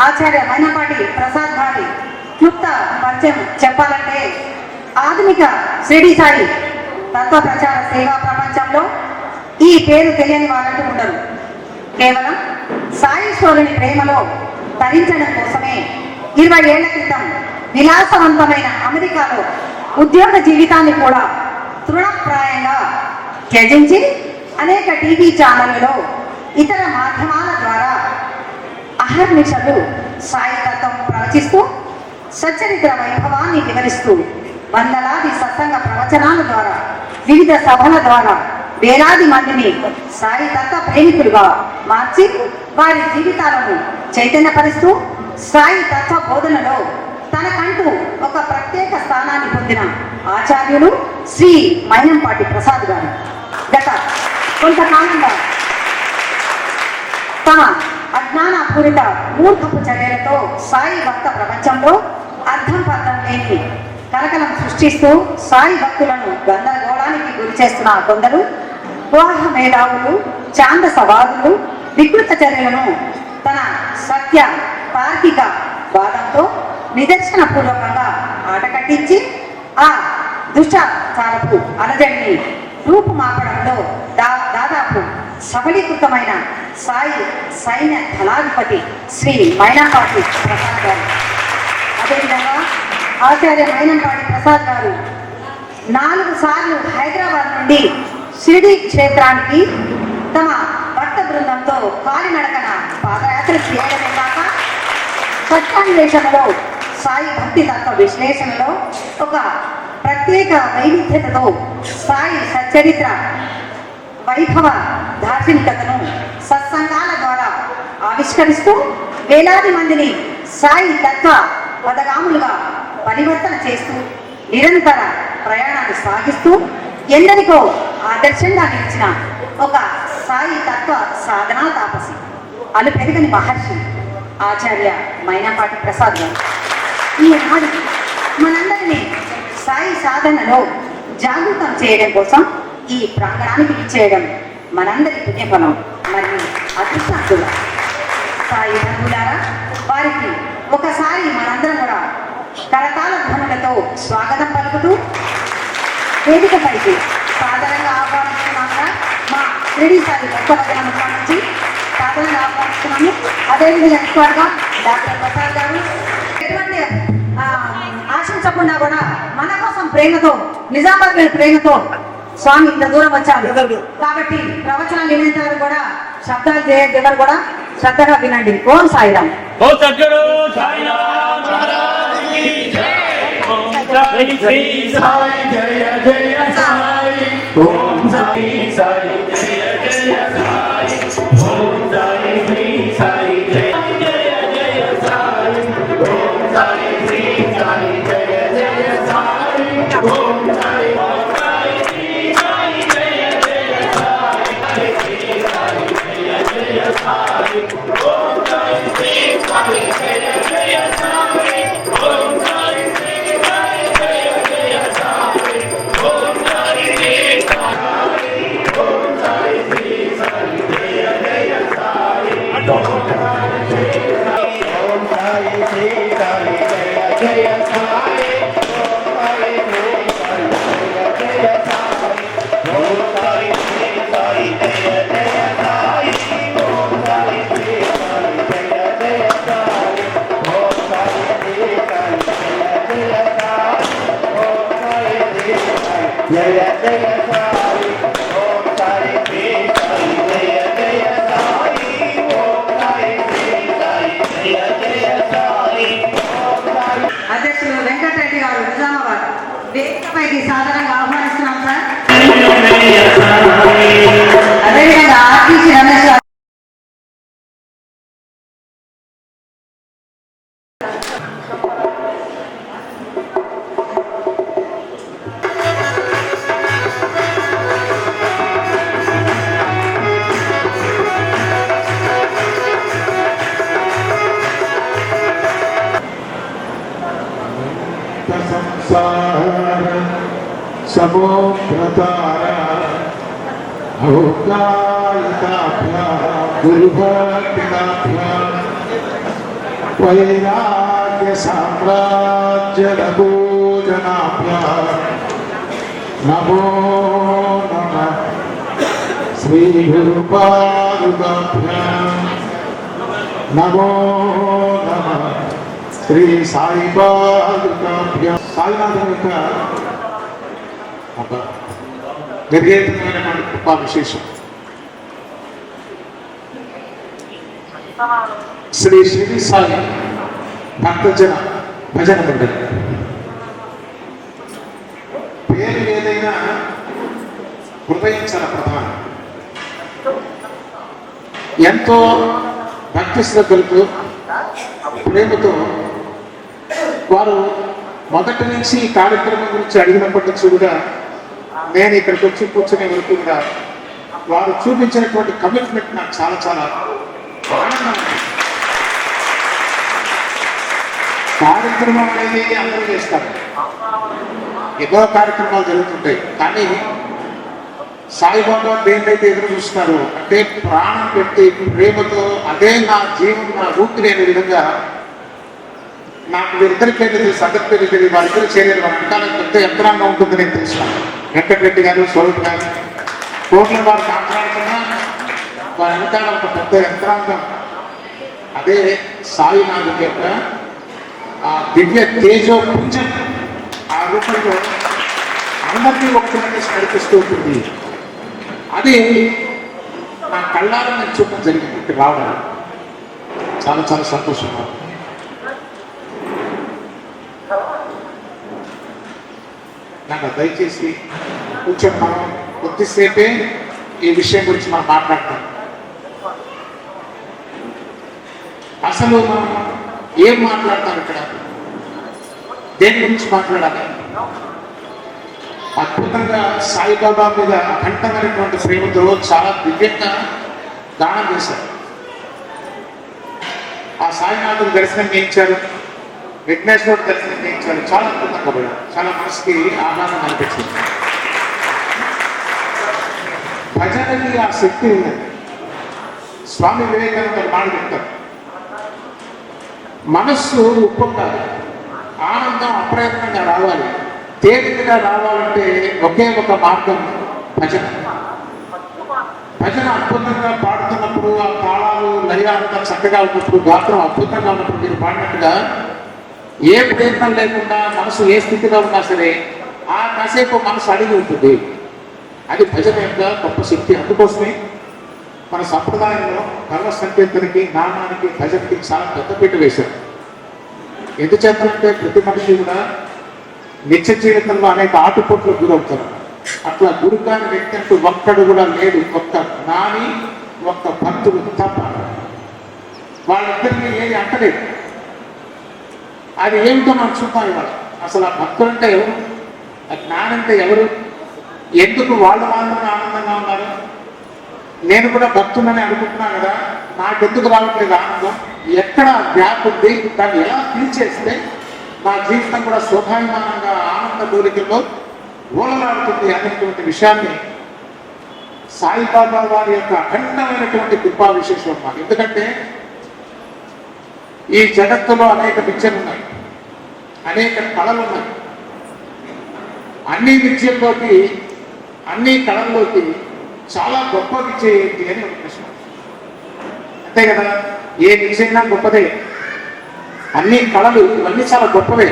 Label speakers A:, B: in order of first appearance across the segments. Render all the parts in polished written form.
A: ఆచార్య మైనంపాటి ప్రసాద్ గారి క్లుప్త పరిచయం చెప్పాలంటే ఆధునిక షిరిడి సాయి తత్వ ప్రచార సేవా ప్రపంచంలో ఈ పేరు తెలియని వాళ్ళంటూ ఉండరు. కేవలం సాయీశ్వరుని ప్రేమలో తరించడం కోసమే 20 ఏళ్ల క్రితం విలాసవంతమైన అమెరికాలో ఉద్యోగ జీవితాన్ని కూడా తృణప్రాయంగా త్యజించి అనేక టీవీ ఛానళ్లలో ఇతర మాధ్యమాల ద్వారా అహర్నిశలు సాయి తత్వం ప్రవచిస్తూ సచ్చరిత్ర వైభవాన్ని వివరిస్తూ వందలాది సత్సంగ ప్రవచనాల ద్వారా వివిధ సభల ద్వారా వేలాది మందిని సాయి తత్వ ప్రేమికులుగా మార్చి వారి జీవితాలను చైతన్యపరుస్తూ సాయి తత్వ బోధనలో తనకంటూ ఒక ప్రత్యేక స్థానాన్ని పొందిన ఆచార్యులు శ్రీ మైనంపాటి ప్రసాద్ గారు గత కొంతకాలంగా తమ అజ్ఞానపూరిత మూర్ఖపు చర్యలతో సాయి భక్త ప్రపంచంలో అర్థం పర్థం లేని కలకలం సృష్టిస్తూ సాయి భక్తులను గందరగోళానికి గురి చేస్తున్న కొందరు వివాహ మేధావులు ఛాందసవాదులు వికృత చర్యలను తన సత్య తార్కిక వాదంతో నిదర్శన పూర్వకంగా ఆటకట్టించి ఆ దుష్టాచారపు అలజడిని రూపుమాపడంలో దాదాపు సఫలీకృతమైన సాయి సైన్య దళాధిపతి శ్రీ మైనంపాటి ప్రసాద్ గారు. అదేవిధంగా ఆచార్య మైనంపాటి ప్రసాద్ గారు 4 సార్లు హైదరాబాద్ నుండి షిరిడి క్షేత్రానికి తమ భక్త బృందంతో కాలినడకన పాదయాత్ర చేయడమే కాక సత్యాన్వేషణలో సాయి భక్తి తత్వ విశ్లేషణలో ఒక ప్రత్యేక వైవిధ్యతతో సాయి సచ్చరిత్ర వైభవ దార్శనికతను సత్సంగాల ద్వారా ఆవిష్కరిస్తూ వేలాది మందిని సాయి తత్వ పదగాములుగా పరివర్తన చేస్తూ నిరంతర ప్రయాణాన్ని సాగిస్తూ ఎందరికో ఆదర్శంగా నిలిచిన ఒక సాయి తత్వ సాధనా తాపసి అలు పెరగని మహర్షి ఆచార్య మైనంపాటి ప్రసాద్ గారు ఈనాడు మనందరినీ సాయి సాధనలో జాగృతం చేయడం కోసం ఈ ప్రాంగణానికి ఇచ్చేయడం మనందరి పుణ్యఫలం మరియు అదృష్టాలు. సాయి బంధువులారా, వారికి ఒకసారి మనందరం కూడా కరతాళ ధ్వనులతో స్వాగతం పలుకుతూ వేదికపైకి సాధారణంగా ఆహ్వానిస్తున్నాముగా మా షిరిడి సాయి భక్తవదన ముఖం నుంచి సాధారణంగా ఆహ్వానిస్తున్నాము. అదేవిధంగా ఎక్కువగా డాక్టర్ ప్రసాద్ గారు ఎటువంటి ఆశించకుండా కూడా మన కోసం ప్రేమతో నిజామాబాద్ ప్రేమతో స్వామి ఇంత దూరం వచ్చారు కాబట్టి ప్రవచనాలు వినేంత వరకు కూడా శబ్దాలు చేయడం ఎవరు కూడా శ్రద్ధగా వినండి. ఓం సాయిరాం. అధ్యక్షులు వెంకటరెడ్డి గారు నిజామాబాద్ వేదికపైకి సాధారణంగా ఆహ్వానిస్తున్నాం సార్. అదేవిధంగా ఆర్టీసీ రమేష్ గారు
B: समोप्रतारा भोगायताभ्यां गुरुभक्तिनाभ्यां వైరాగ్య సామ్రాజ్య భోజనాభ్య నమో నమ శ్రీ గురుపాదుకాభ్య నమో నమ శ్రీ సాయిపాదుకాభ్య. సాయినాథం యొక్క ఒక నిర్గేతమైనటువంటి కృపా విశేషం శ్రీ శ్రీ సాయి భక్తజన భజన మండలి. పేరు ఏదైనా హృదయం చాలా ప్రధానం. ఎంతో భక్తి శ్రద్ధలతో ప్రేమతో వారు మొదటి నుంచి ఈ కార్యక్రమం గురించి అడిగినప్పటి నుంచి కూడా నేను ఇక్కడికి వచ్చి కూర్చునే వరకు కూడా వారు చూపించినటువంటి కమిట్మెంట్ నాకు చాలా చాలా ఆనందం. కార్యక్రమం అనేది అందరూ చేస్తారు, ఎన్నో కార్యక్రమాలు జరుగుతుంటాయి, కానీ సాయిబాబా దేనికైతే ఎదురు చూస్తున్నారు అంటే ప్రాణం పెట్టి ప్రేమతో అదే నా జీవనం నా ఊపిరి అనే విధంగా. నాకు వీరిద్దరి పేర్లు తెలుసు, అందరి పేర్లు తెలియదు, వారిద్దరు చేయలేదు. వారి వెనకాల పెద్ద యంత్రాంగం ఉంటుంది నేను తెలుసు. వెంకటరెడ్డి గారు, స్వరూప్ గారు, కోట్ల వారు మాట్లాడుతున్నా వారి వెనకాల ఒక పెద్ద యంత్రాంగం. అదే సాయినాథుడి యొక్క ఆ దివ్య తేజో పుంజం ఆ రూపంలో అందరినీ ఒక్కసారి నడిపిస్తూ ఉంటుంది. అది నా కళ్ళారా నేను చూడటం జరిగింది, రావడం చాలా చాలా సంతోషంగా. నాకు దయచేసి కొంచెం మనం కొద్దిసేపే ఈ విషయం గురించి మనం మాట్లాడతాం. అసలు మనం ఏం మాట్లాడతాం ఇక్కడ, దేని గురించి మాట్లాడాలి? అద్భుతంగా సాయిబాబా మీద అఖండమైనటువంటి ప్రేమతో చాలా దివ్యంగా దానం చేశారు. ఆ సాయినాథుడు దర్శనం చేయించారు, విఘ్నేశ్వరుడు దర్శనం చేయించారు. చాలా అద్భుతంగా పోయారు, చాలా మనసుకి ఆహ్లాదం అనిపించింది. భజనకి ఆ శక్తి ఉన్నది. స్వామి వివేకానంద మాట చెప్తారు, మనస్సు ఉప్పొంగాలి, ఆనందం అప్రయత్నంగా రావాలి, తేలికగా రావాలంటే ఒకే ఒక మార్గం భజన. భజన అద్భుతంగా పాడుతున్నప్పుడు ఆ తాళాలు లయ అంతా చక్కగా ఉన్నప్పుడు, గాత్రం అద్భుతంగా ఉన్నప్పుడు మీరు పాడినట్టుగా ఏ ప్రయత్నం లేకుండా మనసు ఏ స్థితిలో ఉన్నా సరే ఆ కాసేపు మనసు అడిగి ఉంటుంది. అది భజన యొక్క గొప్ప శక్తి. అందుకోసమే మన సంప్రదాయంలో కర్మ సంకీర్తనకి, నామానికి, భజనకి చాలా పెద్దపీట వేశారు. ఎందుచేతంటే ప్రతి మనిషి కూడా నిత్య జీవితంలో అనేక ఆటుపోట్లకు గురవుతారు. అట్లా గురి కాని వ్యక్తి అంటూ ఒక్కడు కూడా లేడు. ఒక్క జ్ఞాని, ఒక్క భక్తుడు తప్ప. వాళ్ళిద్దరినీ ఏది అంటలేదు. అది ఏమిటో మనం చూద్దాం ఇవాళ. అసలు ఆ భక్తులు అంటే ఎవరు, ఆ జ్ఞానం అంటే ఎవరు, ఎందుకు వాళ్ళు మాత్రమే ఆనందంగా ఉన్నారు? నేను కూడా భక్తులని అనుకుంటున్నాను కదా, నాకెందుకు రావట్లేదు ఆనందం? ఎక్కడ గ్యాప్ ఉంది? దాన్ని ఎలా ఫీల్ చేస్తే నా జీవితం కూడా శోభాయమానంగా ఆనంద కోరికల్లో ఓలలాడుతుంది అనేటువంటి విషయాన్ని సాయిబాబా వారి యొక్క అఖండమైనటువంటి కృపా విశేషం అన్నమాట. ఎందుకంటే ఈ జగత్తులో అనేక విద్యలు ఉన్నాయి, అనేక కళలు ఉన్నాయి. అన్ని విద్యల్లోకి, అన్ని కళల్లోకి చాలా గొప్ప విద్య ఏంటి అని ఒక ప్రశ్న. అంతే కదా, ఏ విద్య అయినా గొప్పదే. అన్ని కళలు ఇవన్నీ చాలా గొప్పవే.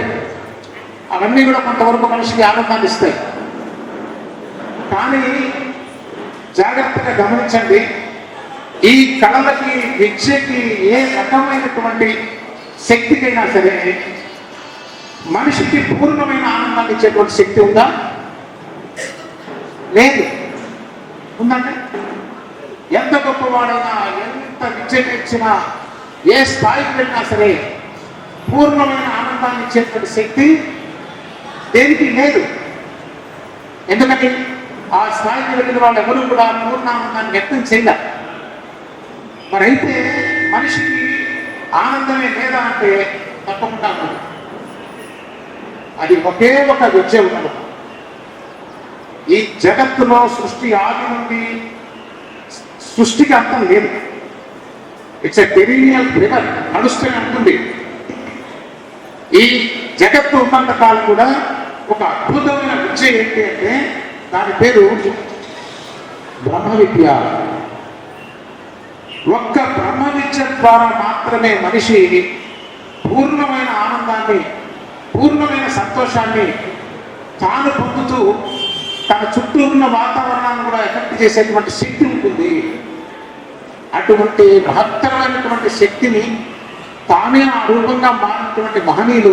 B: అవన్నీ కూడా కొంతవరకు మనిషికి ఆనందాన్ని ఇస్తాయి. కానీ జాగ్రత్తగా గమనించండి, ఈ కళలకి, విద్యకి ఏ రకమైనటువంటి శక్తికైనా సరే మనిషికి పూర్ణమైన ఆనందాన్ని ఇచ్చేటువంటి శక్తి ఉందా? లేదు. ఉందంటే ఎంత గొప్పవాడైనా, ఎంత విద్య నేర్చినా, ఏ స్థాయికి వెళ్ళినా సరే పూర్ణమైన ఆనందాన్ని ఇచ్చేటువంటి శక్తి దేనికి లేదు. ఎందుకంటే ఆ స్థాయికి వెళ్ళిన వాళ్ళు ఎవరు కూడా పూర్ణానందాన్ని వ్యక్తం చేయలేరు. మరి అయితే మనిషికి ఆనందమే లేదా అంటే తప్పకుండా ఉంది. అది ఒకే ఒక విద్య ఉన్నది. ఈ జగత్తులో సృష్టి ఆది నుండి సృష్టికి అంతం లేదు. ఇట్స్ ఎ పెరీనియల్ రివర్, నడుస్తూనే ఉంటుంది. ఈ జగత్తు ఉన్నంత కాలం కూడా ఒక అద్భుతమైన విద్య ఏంటి అంటే దాని పేరు బ్రహ్మ విద్య. ఒక్క బ్రహ్మ విద్య ద్వారా మాత్రమే మనిషి పూర్ణమైన ఆనందాన్ని, పూర్ణమైన సంతోషాన్ని తాను పొందుతూ తన చుట్టూ ఉన్న వాతావరణాన్ని కూడా ఎఫెక్ట్ చేసేటువంటి శక్తి ఉంటుంది. అటువంటి మహత్తరమైనటువంటి శక్తిని తానే ఆ రూపంగా మారినటువంటి మహనీయులు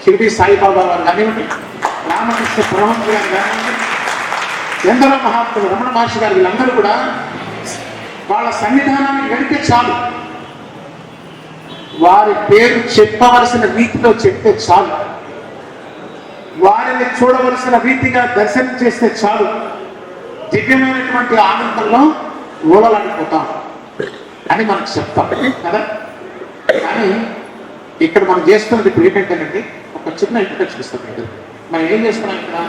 B: షిరిడి సాయిబాబా వారు కానివ్వండి, రామకృష్ణ పరమహంస గారు కానివ్వండి, ఎందరో మహాత్ములు, రమణ మహర్షి గారు, వీళ్ళందరూ కూడా వాళ్ళ సన్నిధానానికి వెళితే చాలు, వారి పేరు చెప్పవలసిన రీతిలో చెప్తే చాలు, వారిని చూడవలసిన రీతిగా దర్శనం చేస్తే చాలు, దివ్యమైనటువంటి ఆనందంలో ఓలలాడిపోతాం అని మనకు చెప్తాం కదా. కానీ ఇక్కడ మనం చేస్తున్నది ఇప్పుడు ఏంటంటేనండి, ఒక చిన్న ఇంట్రడక్షన్ ఇస్తాం. మనం ఏం చేస్తున్నాం ఇక్కడ,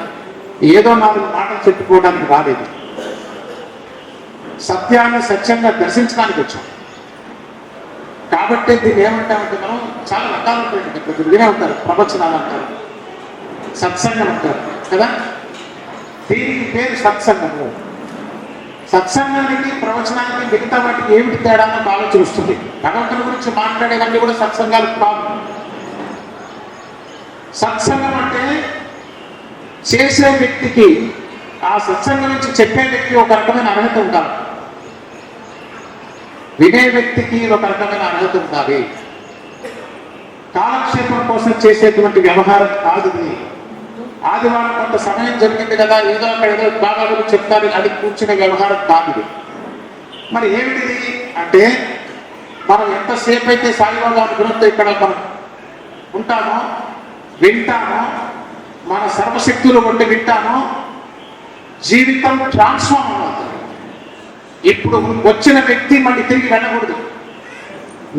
B: ఏదో 4 మాటలు చెప్పుకోవడానికి రాలేదు, సత్యాన్ని సత్యంగా దర్శించడానికి వచ్చాం. కాబట్టి దీన్ని ఏమంటామంటే మనం చాలా రకాలు ఉంటాయండి. ప్రతి వినే ఉంటారు, ప్రవచనాలు అంటారు, సత్సంగం అంటారు కదా. దీనికి పేరు సత్సంగము. సత్సంగానికి ప్రవచనానికి మిగతా వాటికి ఏమిటి తేడా అని ఆలోచన వస్తుంది. భగవంతుని గురించి మాట్లాడేవన్నీ కూడా సత్సంగాలు కాదు. సత్సంగం అంటే చేసే వ్యక్తికి, ఆ సత్సంగం నుంచి చెప్పే వ్యక్తి ఒక రకమైన అర్హత ఉండాలి, వినే వ్యక్తికి ఒక రకమైన అర్హత ఉండాలి. కాలక్షేపం కోసం చేసేటువంటి వ్యవహారం కాదు ఇది. ఆదివారం కొంత సమయం జరిగింది కదా, ఏదో అక్కడ ఏదో బాగా చెప్తారు అది కూర్చునే వ్యవహారం కాదు ఇది. మరి ఏమిటిది అంటే, మనం ఎంతసేపు అయితే సాయిబాబా అనుగ్రహంతో ఇక్కడ మనం ఉంటామో, వింటామో, మన సర్వశక్తులు వంటి వింటామో, జీవితం ట్రాన్స్ఫార్మ్ అవుతుంది. ఇప్పుడు వచ్చిన వ్యక్తి మళ్ళీ తిరిగి వెళ్ళకూడదు.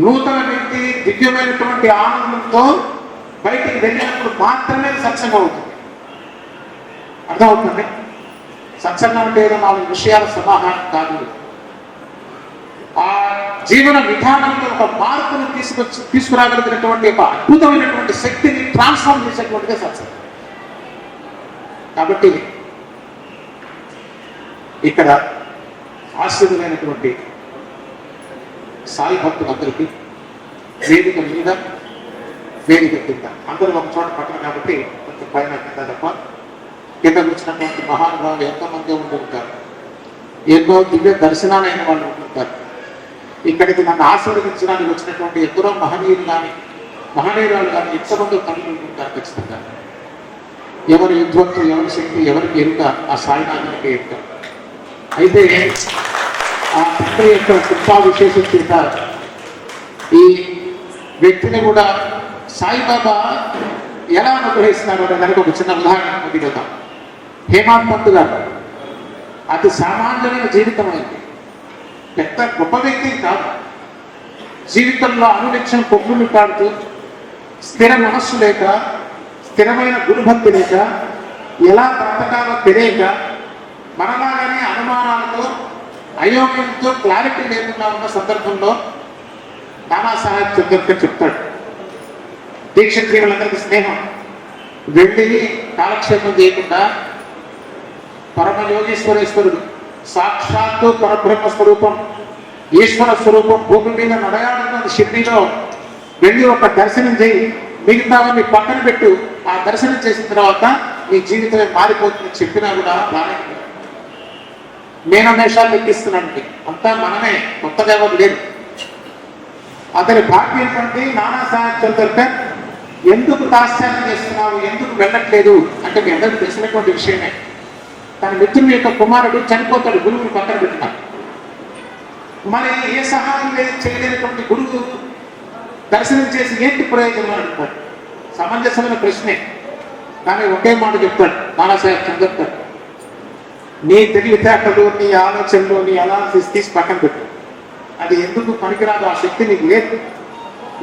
B: నూతన వ్యక్తి దివ్యమైనటువంటి ఆనందంతో బయటికి వెళ్ళినప్పుడు మాత్రమే సత్సంగం అవుతుంది. అర్థమవుతుంది? సత్సంగం అంటే ఏదో 4 విషయాల సమాహారం కాదు. ఆ జీవన విధానంలో ఒక మార్పును తీసుకురాగలిగినటువంటి ఒక అద్భుతమైనటువంటి శక్తిని ట్రాన్స్ఫార్మ్ చేసేటువంటిదే సత్సంగం. కాబట్టి ఇక్కడ ఆశ్చర్యమైనటువంటి సాయి భక్తులందరికీ వేదిక మీద, వేదిక కింద అందరూ ఒక చోట పట్టరు కాబట్టి కొంచెం పైన కింద తప్ప, కింద వచ్చినటువంటి మహానుభావులు ఎంతోమంది ఉంటుంటారు, ఎన్నో దివ్య దర్శనాలైన వాళ్ళు ఉంటుంటారు. ఇక్కడికి నన్ను ఆశీర్వదించడానికి వచ్చినటువంటి ఎందరో మహనీయులు కానీ, మహనీయురాలు కానీ ఎంతమంది తల్లి ఉంటుంటారు ఖచ్చితంగా. ఎవరి యుద్ధత్వం, ఎవరి శక్తి, ఎవరికి ఎరుక ఆ సాయినాథునికి ఎరుక. అయితే ఆ తండ్రి యొక్క కృపా విశేషం చేత ఈ వ్యక్తిని కూడా సాయిబాబా ఎలా అనుగ్రహిస్తున్నారు అనే దానికి ఒక చిన్న ఉదాహరణ పొందిగలుగుతాం. హేమాడ్ పంత్ గారు అతి సామాన్యమైన జీవితం అయింది, పెద్ద గొప్ప వ్యక్తి కాదు. జీవితంలో అనునిత్యం పొక్కులు కాడుతూ, స్థిర మనస్సు లేక, స్థిరమైన గురుభక్తి లేక, ఎలా బ్రతకాలో తెలియక, మనలాగానే అనుమానాలతో, అయోగ్యంతో, క్లారిటీ లేకుండా ఉన్న సందర్భంలో నానాసాహెబ్ చంద్రకర్ చెప్తాడు, దీక్షత్రియులందరికీ స్నేహం, వెళ్ళి కాలక్షేపం చేయకుండా పరమయోగీశ్వరేశ్వరుడు సాక్షాత్తు పరబ్రహ్మ స్వరూపం, ఈశ్వర స్వరూపం భూమి మీద నడయాడుతున్న షిరిడీలో వెళ్ళి ఒక దర్శనం చేయి, మిగతావన్నీ పక్కన పెట్టు, ఆ దర్శనం చేసిన తర్వాత నీ జీవితమే మారిపోతుందని చెప్పినా కూడా బాగా మేనమేషాలు లెక్కిస్తున్నానండి. అంతా మనమే, కొత్తగా ఎవరు లేదు. అతని భాగ్యం ఏంటంటే నానాసాహెబ్ చంద్రకర్ ఎందుకు తాత్సారం చేస్తున్నావు, ఎందుకు వెళ్ళట్లేదు అంటే మీ అందరికీ తెలిసినటువంటి విషయమే. తన మిత్రుని యొక్క కుమారుడు చనిపోతాడు, గురువుని పక్కన పెట్టినాడు. మరి ఏ సహాయం చేయలేనటువంటి గురువు దర్శనం చేసి ఏంటి ప్రయోజనం అంటాడు. సమంజసమైన ప్రశ్నే, కానీ ఒకే మాట చెప్తాడు నానాసాహెబ్ చంద్రకర్, నీ తెలివితేటలు, నీ ఆలోచనలు, నీ అనాలిసిస్ తీసి పక్కన పెట్టు, అది ఎందుకు పనికిరాదు, ఆ శక్తి నీకు లేదు.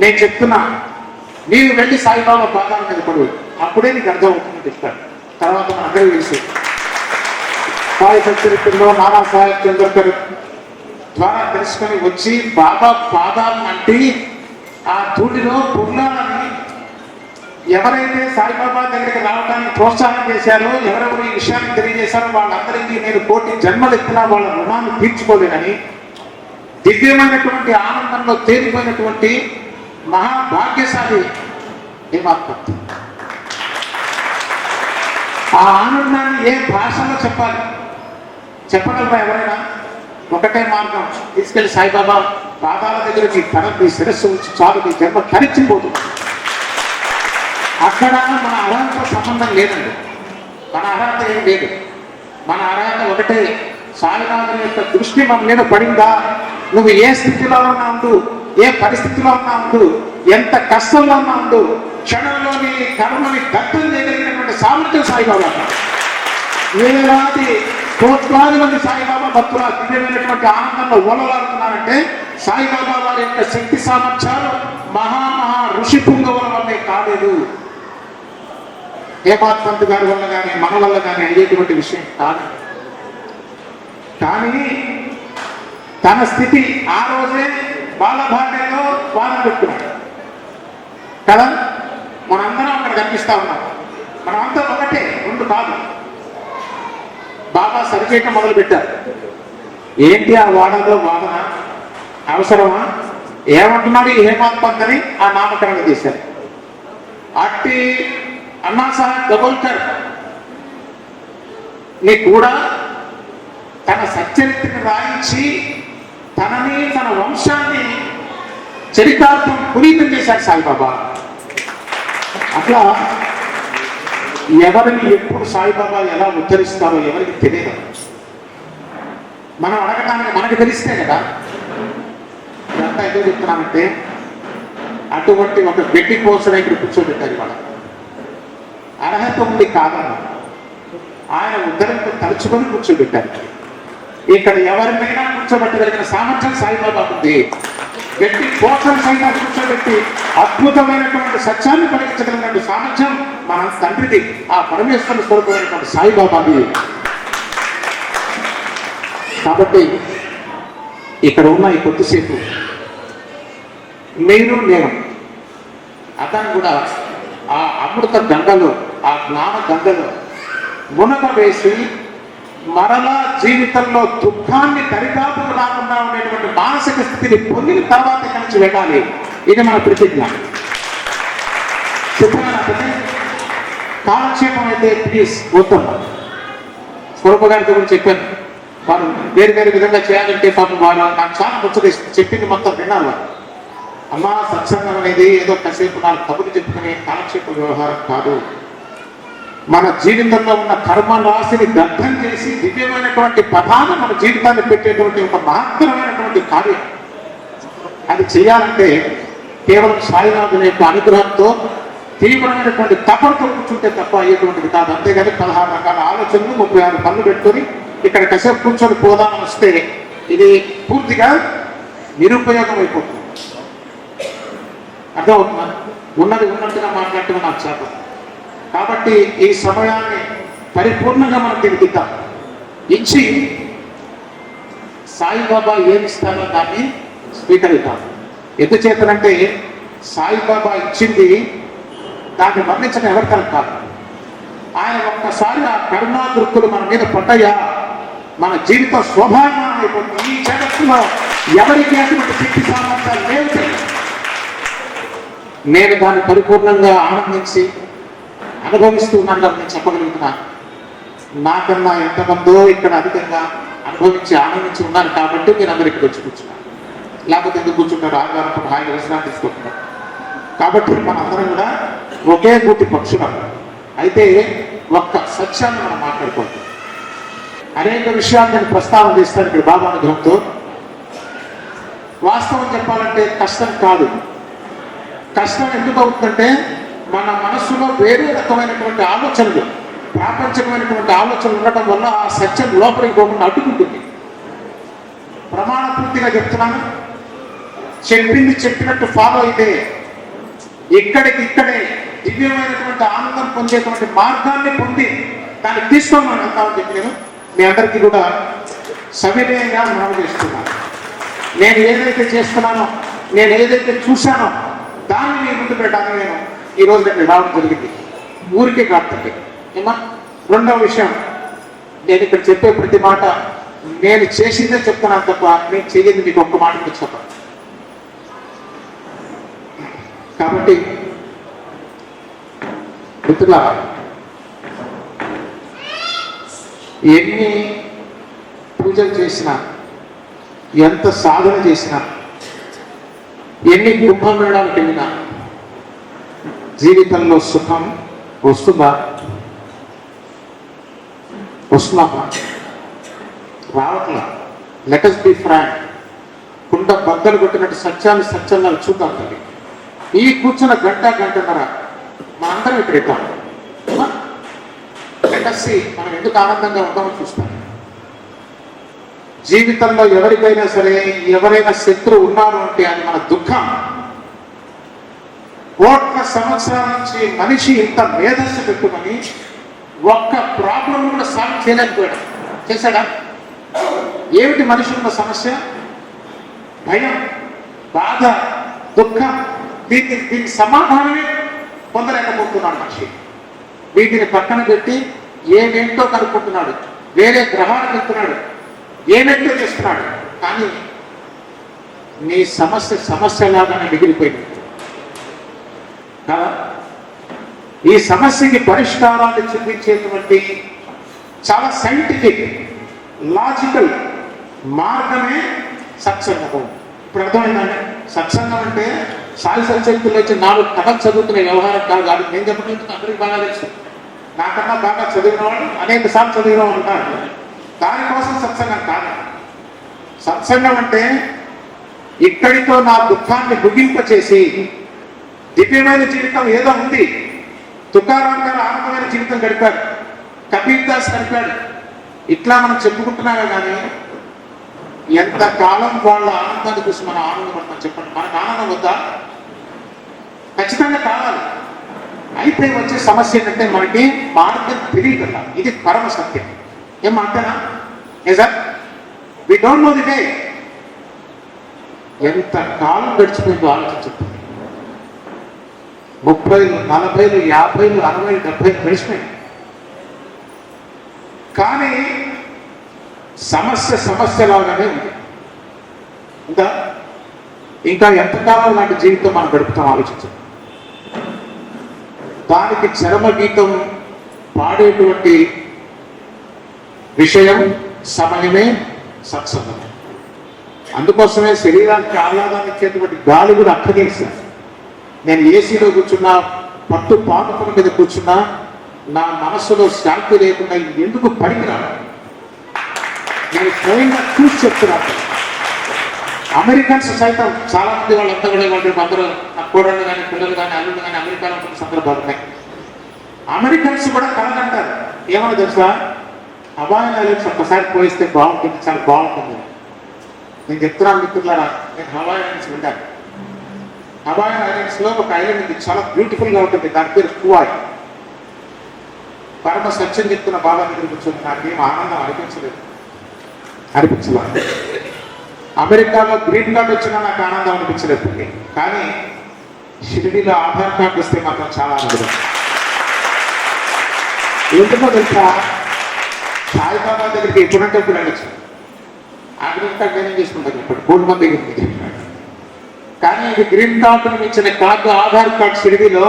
B: నేను చెప్తున్నా, నీవు వెళ్ళి సాయిబాబా పాదాల మీద పడు, అప్పుడే నీకు అర్థమవుతుందని చెప్తాడు. తర్వాత మన అందరూ తెలిసి సాయి సచరిత్రలో నానాసాహెబ్ చంద్రకర్ ద్వారా తెలుసుకొని వచ్చి బాబా పాదాలను అంటే ఆ తూటిలో పుర్లాలని ఎవరైతే సాయిబాబా దగ్గరికి రావడానికి ప్రోత్సాహం చేశారో, ఎవరెవరు ఈ విషయాన్ని తెలియజేశారో వాళ్ళందరికీ నేను కోటి జన్మలు ఎత్తినా వాళ్ళ రుణాన్ని తీర్చుకోలేనని దివ్యమైనటువంటి ఆనందంలో తేలిపోయినటువంటి మహాభాగ్యశాలి హేమాత్మ. ఆ ఆనందాన్ని ఏ భాషలో చెప్పాలి? చెప్పగలరా ఎవరైనా? ఒకటే మార్గం, తీసుకెళ్లి సాయిబాబా పాదాల దగ్గరికి తనని శిరస్సు ఉంచి చాలు, నీ జన్మ ధరించిపోతుంది. అక్కడ మన అర్హతతో సంబంధం లేదండి. మన అర్హత ఏం లేదు. మన అర్హత ఒకటే, సాయినాథుని యొక్క దృష్టి మన మీద పడిందా, నువ్వు ఏ స్థితిలో ఉన్నా ఉండు, ఏ పరిస్థితిలో ఉన్నా ఉండు, ఎంత కష్టంలో ఉన్నా ఉండు, క్షణంలోని కర్మని దగ్ధం చేయగలిగినటువంటి సామర్థ్యం సాయిబాబా. వేలాది కోట్లాది మంది సాయిబాబా భక్తుల దివ్యమైనటువంటి ఆనందంలో ఓలలాడుతున్నారంటే సాయిబాబా వారి యొక్క శక్తి సామర్థ్యాలు మహా ఋషి పుంగవుల వల్లే కాలేదు, హేమాత్మంత్ గారి వల్ల కానీ మన వల్ల కానీ అయ్యేటువంటి విషయం కాదు. కానీ తన స్థితి ఆ రోజే బాలభాగ్యంలో వాదన పెట్టుకున్నాడు కదా. మనందరం అక్కడ కనిపిస్తా ఉన్నాం. మనమంతా ఒకటే, రెండు కాదు. బాబా సరిచేయటం మొదలు పెట్టారు. ఏంటి ఆ వాదనలో వాదన అవసరమా? ఏమంటున్నాడు ఈ హేమాత్మంత్ అని ఆ నామకరణ చేశారు. అట్టి అన్నాసాహెబ్ దబోల్కర్ ని కూడా తన సచ్చరిత్రని రాయించి తనని తన వంశాన్ని చరితార్థం పునీతం చేశాడు సాయిబాబా. అట్లా ఎవరిని ఎప్పుడు సాయిబాబా ఎలా ఉద్ధరిస్తారో ఎవరికి తెలియదు. మనం అడగటానికి మనకు తెలిస్తే కదా. ఇదంతా ఎందుకు చెప్తున్నానంటే, అటువంటి ఒక గట్టి కోసం ఇక్కడ కూర్చోబెట్టారు. వాళ్ళ అర్హత ఉంది కాదన్న ఆయన ఉద్ధరణకు తలుచుకొని కూర్చోబెట్టారు. ఇక్కడ ఎవరినైనా కూర్చోబెట్టగలిగిన సామర్థ్యం సాయిబాబా ఉంది. గట్టి కోసం సైనా కూర్చోబెట్టి అద్భుతమైనటువంటి సత్యాన్ని కలిగించగలిగినటువంటి సామర్థ్యం మన తండ్రిది, ఆ పరమేశ్వరుని స్వరూపమైనటువంటి సాయిబాబాది. కాబట్టి ఇక్కడ ఉన్న ఈ కొద్దిసేపు మీరు నేను అతను కూడా ఆ అమృత గంగలో, ఆ జ్ఞాన గంగలో మునగ వేసి మరలా జీవితంలో దుఃఖాన్ని దరిదాపుకు రాకుండా ఉండేటువంటి మానసిక స్థితిని పొందిన తర్వాత కలిసి వెళ్ళాలి. ఇది మన ప్రతిజ్ఞ. చెప్పాలంటే కాలక్షేపం అయితే ప్లీజ్ వద్దమ్మా. స్వరూప గారి గురించి చెప్పాను. వారు వేరు వేరు విధంగా చేయాలంటే పాపం వారు నాకు చాలా ముచ్చట చెప్పింది మొత్తం విన్నారు. వారు అమ్మా, సత్సంగం అనేది ఏదో కాసేపు నాకు కబుర్లు చెప్పుకునే కాలక్షేప వ్యవహారం కాదు. మన జీవితంలో ఉన్న కర్మ రాశిని దగ్ధం చేసి దివ్యమైనటువంటి పదాన్ని మన జీవితాన్ని పెట్టేటువంటి ఒక మహత్తరమైనటువంటి కార్యం. అది చేయాలంటే కేవలం సాయినాథుని యొక్క అనుగ్రహంతో తీవ్రమైనటువంటి తపనతో కూర్చుంటే తప్ప అయ్యేటువంటిది కాదు. అంతేగాని 16 రకాల ఆలోచనలు 36 పనులు పెట్టుకొని ఇక్కడ కాసేపు కూర్చొని పోదామని వస్తే ఇది పూర్తిగా నిరుపయోగం అయిపోతుంది. అర్థమవుతుందా? ఉన్నది ఉన్నట్టుగా మాట్లాడటం నాకు చేత. కాబట్టి ఈ సమయాన్ని పరిపూర్ణంగా మనం తిరిగిద్దాం. ఇచ్చి సాయిబాబా ఏమిస్తారో దాన్ని స్వీకరిద్దాం. ఎందుచేతనంటే సాయిబాబా ఇచ్చింది దాన్ని వర్ణించడం ఎవరికీ కాదు. ఆయన ఒక్కసారి ఆ కరుణా దృక్కులు మన మీద పడ్డాయా మన జీవితం స్వభావం అయిపోతుంది. ఈ జగత్తులో ఎవరికి అటువంటి శక్తి సామర్థ్యాలు లేవు. నేను దాన్ని పరిపూర్ణంగా ఆనందించి అనుభవిస్తూ ఉన్నాను. నేను చెప్పగలుగుతున్నాను. నాకన్నా ఎంతమందో ఇక్కడ అధికంగా అనుభవించి ఆనందించి ఉన్నారు కాబట్టి మీరు అందరు ఇక్కడికి వచ్చి కూర్చున్నారు. లేకపోతే ఎందుకు కూర్చుంటారు? ఆదివారం హాయిగా విశ్రాంతి తీసుకుంటున్నారు. కాబట్టి మనందరం కూడా ఒకే గూటి పక్షులం. అయితే ఒక్క సత్యాన్ని మనం మాట్లాడుకుంటాం. అనేక విషయాలు నేను ప్రస్తావన చేస్తాను ఇక్కడ బాబా అనుగ్రహంతో. వాస్తవం చెప్పాలంటే కష్టం కాదు. కష్టం ఎందుకు అవుతుందంటే మన మనస్సులో వేరే రకమైనటువంటి ఆలోచనలు, ప్రాపంచికమైనటువంటి ఆలోచనలు ఉండటం వల్ల ఆ సత్యం లోపలికి పోకుండా అడ్డుకుంటుంది. ప్రమాణపూర్తిగా చెప్తున్నాను. చెప్పింది చెప్పినట్టు ఫాలో అయితే ఇక్కడే దివ్యమైనటువంటి ఆనందం పొందేటువంటి మార్గాన్ని పొంది దాన్ని తీసుకోమని అంటామని చెప్పి నేను మీ అందరికీ కూడా సవినయంగా మనవి చేస్తున్నాను. నేను ఏదైతే చేస్తున్నానో, నేను ఏదైతే చూశానో దాన్ని మీ ముందు పెట్టడానికి నేను ఈ రోజు నేను రావడం జరిగింది. ఊరికే కాదండి ఏమా. రెండవ విషయం, నేను ఇక్కడ చెప్పే ప్రతి మాట నేను చేసిందే చెప్తున్నాను తప్ప నేను చెయ్యింది మీకు ఒక్క మాట కూడా చెప్పాను. కాబట్టి మిత్రులారా, ఎన్ని పూజలు చేసినా, ఎంత సాధన చేసినా, ఎన్ని కుంభమేళాలకు వెళ్ళినా జీవితంలో సుఖం వస్తుందా? వస్తున్నామా? రావట్లా. Let us be frank. కుండ బద్దలు కొట్టినట్టు సత్యాన్ని సత్యంగా చూద్దాం తల్లి. ఈ కూర్చున్న గంటన్నర మనందరం ఇక్కడ ఇద్దాం. లెట్ us see మనం ఎందుకు ఆనందంగా ఉందామని చూస్తాం. జీవితంలో ఎవరికైనా సరే ఎవరైనా శత్రువు ఉన్నారు అంటే అది మన దుఃఖం. కోట్ల సంవత్సరాల నుంచి మనిషి ఇంత మేధస్సు పెట్టుకొని ఒక్క ప్రాబ్లం కూడా సాల్వ్ చేయలేకపోయాడు. చేశాడా? ఏమిటి మనిషి ఉన్న సమస్య? భయం, బాధ, దుఃఖం. దీనికి సమాధానమే పొందలేకపోతున్నాడు మనిషి. వీటిని పక్కన పెట్టి ఏమేంటో కనుక్కుంటున్నాడు, వేరే గ్రహాలకు వెళ్తున్నాడు, ఏమేంటో చేస్తున్నాడు. కానీ నీ సమస్యలాగానే మిగిలిపోయింది కదా. ఈ సమస్యకి పరిష్కారాన్ని చూపించేటువంటి చాలా సైంటిఫిక్ లాజికల్ మార్గమే సత్సంగం. ఇప్పుడు అర్థమైందండి. సత్సంగం అంటే సాయి సత్సంగులు వచ్చి 4 కథలు చదువుతున్న వ్యవహారం కాదు. అది నేను చెప్పడం అందరికీ బాగా తెలుసు. నాకన్నా బాగా చదివిన వాళ్ళు అనేక సార్లు చదివిన వాళ్ళు ఉంటారు. దానికోసం సత్సంగం కాదు. సత్సంగం అంటే ఇక్కడితో నా దుఃఖాన్ని ముగింపచేసి దివ్యమైన జీవితం ఏదో ఉంది. తుకారాం గారు ఆనందమైన జీవితం గడిపాడు, కబీర్ దాస్ గడిపాడు. ఇట్లా మనం చెప్పుకుంటున్నామే కానీ ఎంతకాలం వాళ్ళ ఆనందాన్ని చూసి మనం ఆనందపడతాం చెప్పండి. మనకు ఆనందం వద్దా? ఖచ్చితంగా కావాలి. అయితే వచ్చే సమస్య ఏంటంటే మనకి మార్గం తెలియదు. ఇది పరమ సత్యం. ఏం అంతేనా? Sir we don't know the way. ఎంత కాలం గడిచిపోయిందో ఆలోచించండి. 30, 40, 50, 60, 70 గడిచిపోయింది. కానీ సమస్యలాగానే ఉంది. ఇంకా ఎంతకాలం లాంటి జీవితం మనం గడుపుతాం ఆలోచించండి. దానికి చరమ గీతం పాడేటువంటి విషయం సమయమే సత్సంగం. అందుకోసమే శరీరానికి ఆహ్లాదాన్ని ఇచ్చేటువంటి గాలి కూడా అక్కడేస్తారు. నేను ఏసీలో కూర్చున్నా, పట్టు పానుపుల మీద కూర్చున్నా, నా మనస్సులో శాంతి లేకుండా ఎందుకు పనికిరాను. నేను స్వయంగా చూసి చెప్తున్నాను. అమెరికన్స్ సైతం చాలా మంది వాళ్ళంతా కూడా అందరూ నా కోడళ్ళు కానీ పిల్లలు కానీ అల్లుళ్ళు కానీ అమెరికాలో ఉన్న సందర్భాలు ఉన్నాయి. అమెరికన్స్ కూడా కలగంటారు. ఏమన్నా తెలుసా? హవాయి ఐలాండ్స్ ఒక్కసారి పోయిస్తే బాగుంటుంది, చాలా బాగుంటుంది. నేను చెప్తున్నాను మిత్రులారా, నేను హవాయి ఐలాండ్స్ వెళ్ళాను. హవాయి ఐలాండ్స్ లో ఒక ఐలాండ్ ఉంది, చాలా బ్యూటిఫుల్ గా ఉంటుంది. దాని పేరు కువాయ్. పరమ సత్యం చెప్తున్న బాబా దగ్గర కూర్చొని నాకేం ఆనందం అనిపించలేదు. అమెరికాలో గ్రీన్ కార్డు వచ్చినా నాకు ఆనందం అనిపించలేదు. కానీ షిరిడీలో ఆధార్ కార్డు వస్తే మాత్రం చాలా ఆనందం. ఎందుకో తెలుసా? సాయిబాబా దగ్గరికి ఎప్పుడంటే ఎప్పుడు వెళ్ళచ్చు. ఆ గ్రీన్ కార్డు నేనేం చేసుకుంటాను ఇప్పుడు 3 మంది దగ్గరికి. కానీ ఇది గ్రీన్ కార్డు ఇచ్చిన కార్డు, ఆధార్ కార్డు షిరిడీలో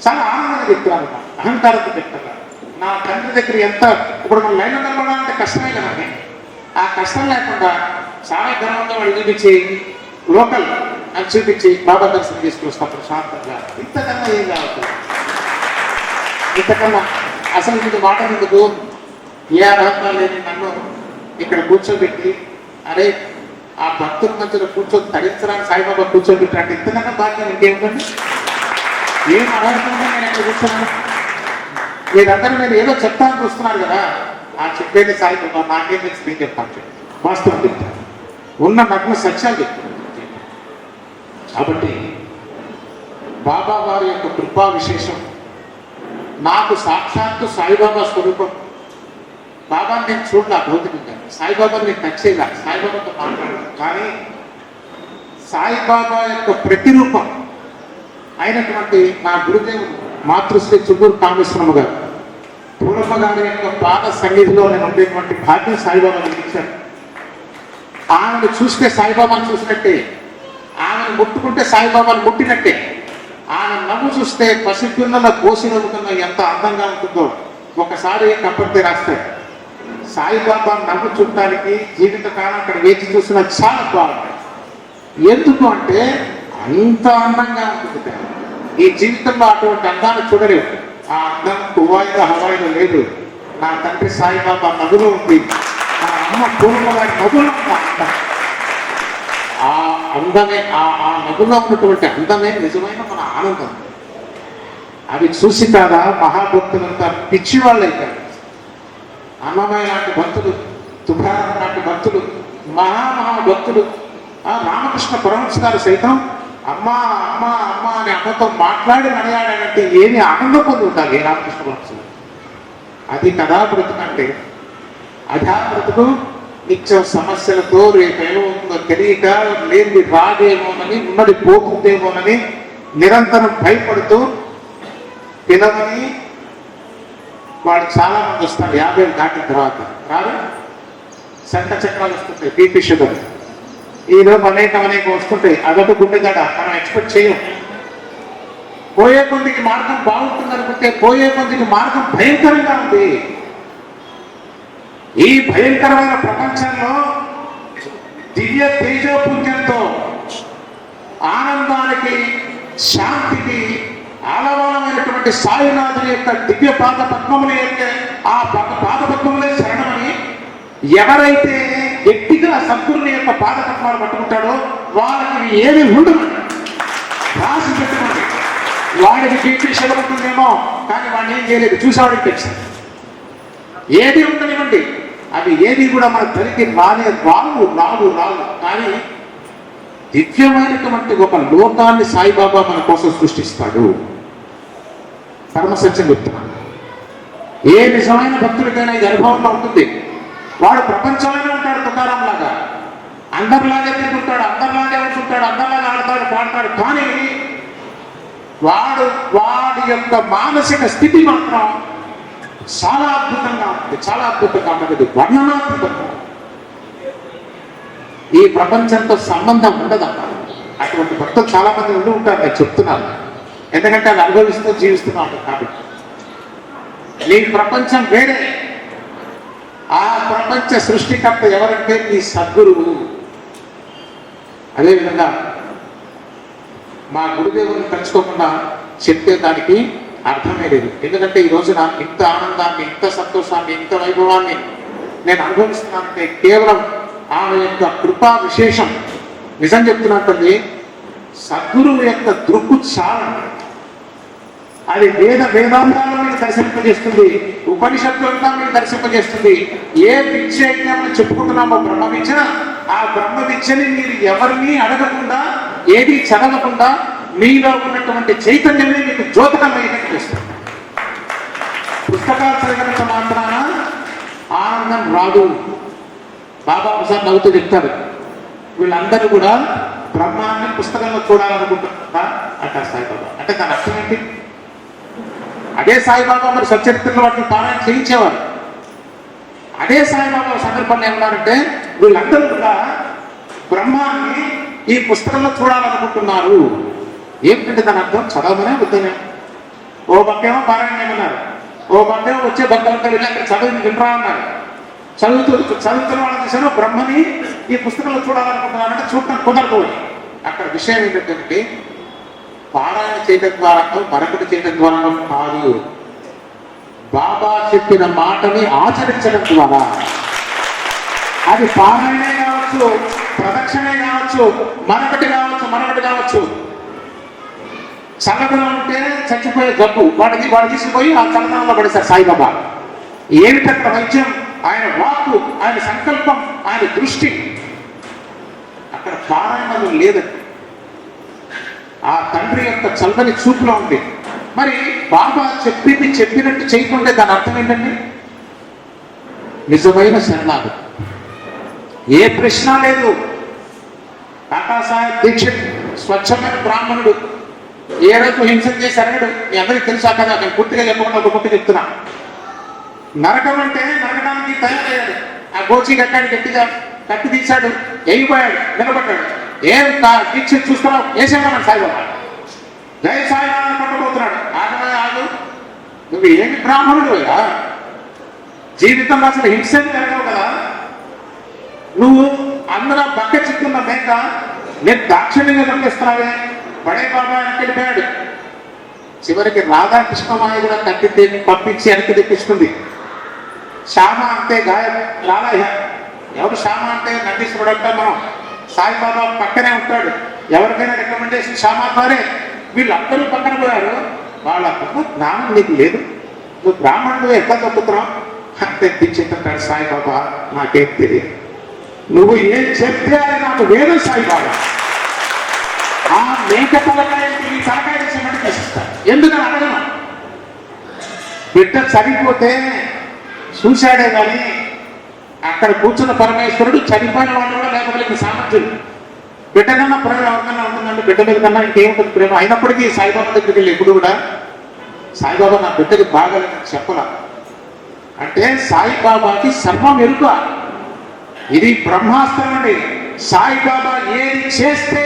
B: చాలా ఆనందంగా చెప్తున్నాను. అహంకారంతో చెప్తున్నారు. నా తండ్రి దగ్గర ఎంత ఇప్పుడు మన లైన్లో నిలబడాలంటే కష్టమే కదండి. ఆ కష్టం లేకుండా చాలా గర్వంగా వాళ్ళు చూపించి లోకల్ అని చూపించి బాబా దర్శనం చేసుకొస్తాం ప్రశాంతంగా. ఇంతకన్నా ఏం కావచ్చు? ఇంతకన్నా అసలు మీకు మాట ఎందుకు? ఏ అర్హత లేని నన్ను ఇక్కడ కూర్చోబెట్టి, అరే ఆ భక్తుల మధ్యలో కూర్చొని తరించడానికి సాయిబాబా కూర్చోబెట్టారంటే ఇంతకన్నా భాగ్యం ఇంకేమిటండి? ఏం అర్హత నేను ఇక్కడ కూర్చున్నాను? మీరందరూ నేను ఏదో చెప్తాను చూస్తున్నారు కదా, ఆ చెప్పేది సాయిబాబా నాకేం తెలిసి నేను చెప్తాను. వాస్తవం చెప్తాను, ఉన్న నగ్న సత్యాలు చెప్తాను. కాబట్టి బాబా వారి యొక్క కృపా విశేషం. నాకు సాక్షాత్తు సాయిబాబా స్వరూపం. బాబాని నేను చూడలే భౌతికంగా, సాయిబాబాని నేను టచ్ చేయలే, సాయిబాబాతో మాట్లాడాను. కానీ సాయిబాబా యొక్క ప్రతిరూపం అయినటువంటి నా గురుదేవుడు మాతృశ్రీ చుట్టూరు కామేశ్వరమ్మ గారు, పూర్వమ్మ గారి యొక్క పాద సన్నిధిలో నేను ఉండేటువంటి భాగ్యం సాయిబాబా ఇచ్చాను. ఆమెను చూస్తే సాయిబాబాను చూసినట్టే, ఆమెను ముట్టుకుంటే సాయిబాబాను ముట్టినట్టే, ఆమె నవ్వు చూస్తే పసిపిల్లల కోసి నవ్వుతున్న ఎంత అందంగా ఉంటుందో ఒకసారి కప్పర్తి రాస్తాయి. సాయిబాబా నవ్వు చూడటానికి జీవితకాలం అక్కడ వేచి చూసిన చాలా బాగుంటుంది. ఎందుకు అంటే అంత అందంగా ఉంటుంది. ఈ జీవితంలో అటువంటి అందాన్ని చూడలేవు. ఆ అందం తువాయిగా హవాయిలో లేదు. నా తండ్రి సాయిబాబా నవ్వులో ఉంది, నా అమ్మ పూర్వ గారి నవ్వులో ఉంది. ఆ అందమే ఆ నవ్వులో ఉన్నటువంటి అందమే నిజమైన మన ఆనందం. అవి చూసి కాదా మహాభక్తులంతా పిచ్చి వాళ్ళు అయిపోయారు. అన్నమయ్య లాంటి భక్తులు, తుకారాం లాంటి భక్తులు, మహాభక్తులు, రామకృష్ణ పరమహంస గారు సైతం అమ్మా అమ్మా అమ్మా అని అమ్మతో మాట్లాడి నడయాడంటే ఏమి ఆనందం పొందుతారు ఏ రామకృష్ణ పరమహంస. అది కదా బ్రతుకంటే. అదా బ్రతుకు నిత్యం సమస్యలతో రేపేమవుతుందో తెలియక, లేనిది రాదేమోనని, ఉన్నది పోతుందేమోనని నిరంతరం భయపడుతూ పిలవని వాడు చాలా మంది వస్తారు 50 దాటిన తర్వాత. రాదు సంత చక్రాలు వస్తుంటాయి, బీపీ షుగర్, ఈరోజు అనేక వస్తుంటాయి. అదొక గుండెగడ మనం ఎక్స్పెక్ట్ చేయం. పోయే కొద్దికి మార్గం బాగుంటుంది అనుకుంటే పోయే కొద్దికి మార్గం భయంకరంగా ఉంది. ఈ భయంకరమైన ప్రపంచంలో దివ్య తేజోపుంజంతో ఆనందానికి, శాంతికి ఆలవాలమైనటువంటి సాయినాథుని యొక్క దివ్య పాద పద్మములు అయితే ఆ పాద పద్మములే శరణమని ఎవరైతే గట్టిగా సద్గురుని యొక్క పాద పద్మాలు పట్టుకుంటాడో వాళ్ళకి ఏమి ఉండదు. రాసి పెట్టుకోండి. వాడికి బీపీ షుగర్ ఉంటుందేమో కానీ వాడిని ఏం చేయలేదు, చూసేవాడికి తెలుసు. ఏది ఉండనివ్వండి, అవి ఏది కూడా మన తల్లికి రావు. కానీ దివ్యమైనటువంటి ఒక లోకాన్ని సాయిబాబా మన కోసం సృష్టిస్తాడు. పరమసత్యం చెప్తున్నాను. ఏ నిజమైన భక్తుడికైనా ఇది అనుభవంలో ఉంటుంది. వాడు ప్రపంచంలోనే ఉంటాడు తుకారాం లాగా, అందరిలాగే తిరుగుతాడు, అందరిలాగే ఉంటుంటాడు, అందరిలాగా ఆడతాడు, పాడతాడు. కానీ వాడి యొక్క మానసిక స్థితి మాత్రం చాలా అద్భుతంగా ఉంటుంది, చాలా అద్భుతంగా ఉంటుంది, వర్ణనాత్మకంగా. ఈ ప్రపంచంతో సంబంధం ఉండదమ్మా. అటువంటి భక్తులు చాలా మంది ఉండి ఉంటారు, నేను చెప్తున్నాను. ఎందుకంటే అది అనుభవిస్తూ జీవిస్తున్నాను కాబట్టి. నీ ప్రపంచం వేరే. ఆ ప్రపంచ సృష్టికర్త ఎవరంటే నీ సద్గురువు. అదేవిధంగా మా గురుదేవుని తలుచుకోకుండా చెప్తే దానికి అర్థమే లేదు. ఎందుకంటే ఈ రోజున ఇంత ఆనందాన్ని, ఇంత సంతోషాన్ని, ఇంత వైభవాన్ని నేను అనుభవిస్తున్నానంటే కేవలం ఆమె యొక్క కృపా విశేషం. నిజం చెప్తున్నట్టుంది, సద్గురువు యొక్క దృక్కు చాలా. అది వేదాంతాలను మీకు దర్శింపజేస్తుంది, ఉపనిషత్తులంతా మీకు దర్శింపజేస్తుంది. ఏ విద్య అయితే మనం చెప్పుకుంటున్నామో బ్రహ్మ విద్య, ఆ బ్రహ్మ విద్యని మీరు ఎవరిని అడగకుండా, ఏది చదవకుండా మీలో ఉన్నటువంటి చైతన్యమే మీకు జ్యోతికమైనట్టు చేస్తుంది. పుస్తకాలు చదివినంత మాత్రాన ఆనందం రాదు. బాబా ప్రసాద్ నవ్వుతూ చెప్తారు, వీళ్ళందరూ కూడా బ్రహ్మాన్ని పుస్తకంలో చూడాలనుకుంటున్నారా అంటారు సాయిబాబా. అంటే దాని అర్థం ఏంటి? అదే సాయిబాబా మరి సచరిత్రలో వాటిని పారాయణ చేయించేవారు. అదే సాయిబాబా సందర్భంలో ఏమన్నారంటే వీళ్ళందరూ కూడా బ్రహ్మాన్ని ఈ పుస్తకంలో చూడాలనుకుంటున్నారు. ఏమిటంటే దాని అర్థం చదవమనే వద్దనే. ఓ పక్కేమో పారాయణ ఏమన్నారు, ఓ పక్కేమో వచ్చే భక్తులంతా వెళ్ళి అక్కడ చదువుని వినరా అన్నారు. చదువుతున్న వాళ్ళని చూసాను బ్రహ్మని ఈ పుస్తకంలో చూడాలనుకుంటున్నారంటే చూడటం కుదరదు. అక్కడ విషయం ఏంటంటే పారాయణ చేయడం ద్వారా మరొకటి చేయడం ద్వారా కాదు, బాబా చెప్పిన మాటని ఆచరించడం ద్వారా. అది పారాయణే కావచ్చు, ప్రదక్షిణే కావచ్చు, మరొకటి కావచ్చు. చల్లదనం ఉంటే చచ్చిపోయే జబ్బు వాడు తీసుకుపోయి ఆ చల్లదనంలో పడేశారు సాయిబాబా. ఏమిటక్కడ వైద్యం? ఆయన వాక్కు, ఆయన సంకల్పం, ఆయన దృష్టి. అక్కడ పారాయణలు లేదండి. ఆ తండ్రి యొక్క చల్లని చూపులో ఉంది. మరి బాబా చెప్పినట్టు చేయకుంటే దాని అర్థం ఏంటండి? నిజమైన శరణాగతి. ఏ ప్రశ్న లేదు. కాకా సాహెబ్ దీక్షిత్ స్వచ్ఛమైన బ్రాహ్మణుడు, ఏ రోజు హింస చేసి అరగడు. మీ అందరికీ తెలుసా కదా, నేను పూర్తిగా చెప్పకుండా ఒక పూర్తి చెప్తున్నా. నరకం అంటే నరకడానికి తయారయ్యాడు. ఆ గోచి కట్టాడు, గట్టిగా కట్టి తీశాడు, ఎగిపోయాడు, నిలబడ్డాడు. ఏం దీక్ష చూస్తున్నావు, వేసేమన్నాడు సాయిబాబా. జై సాయిబాబా పట్టుకుపోతున్నాడు. ఆగు, నువ్వు ఏమి బ్రాహ్మణుడు అయ్యా, జీవితంలో అసలు హింసని జరగవు కదా. నువ్వు అందరూ బక్క చిక్కున్న మేక నేను దాక్షిణ్యంగా దొరికిస్తున్నావే. బడే బాబా వెనక్కి వెళ్ళిపోయాడు. చివరికి రాధాకృష్ణమాయ కూడా కత్తి పంపించి వెనక్కి తెప్పిస్తుంది. శ్యామ అంటే గాయం రాలయ్య. ఎవరు శ్యామ అంటే నందీశ్వరుడు అంటాం మనం. సాయిబాబా పక్కనే ఉంటాడు. ఎవరికైనా రికమెండేషన్ శ్యామ ద్వారే. వీళ్ళందరూ పక్కన పోయారు. వాళ్ళ జ్ఞానం నీకు లేదు, నువ్వు బ్రాహ్మణుడు ఎట్లా తప్పుతున్నావు అంటే దించుతాడు సాయిబాబా. నాకేం తెలియదు, నువ్వు ఏం చెప్తే అది నాకు వేరు సాయిబాబా. ఆ మేక తలకాయ ఈ తలకాయ చేసినట్టు చేసిస్తాను. ఎందుకని అడగను. బిడ్డ చనిపోతే చూశాడే కానీ అక్కడ కూర్చున్న పరమేశ్వరుడు చనిపోయిన వాళ్ళు కూడా లేకపోతే సామర్థ్యం. బిడ్డ కన్నా ప్రేమ ఎవరికన్నా ఉంటుందంటే బిడ్డ మీద కన్నా ఇంకేముంటుంది ప్రేమ. అయినప్పటికీ సాయిబాబా దగ్గరికి వెళ్ళి ఎప్పుడు కూడా సాయిబాబా నా బిడ్డకి బాగాలేదని చెప్పలా. అంటే సాయిబాబాకి సర్వం ఎరుక. ఇది బ్రహ్మాస్త్రం అండి. సాయిబాబా ఏది చేస్తే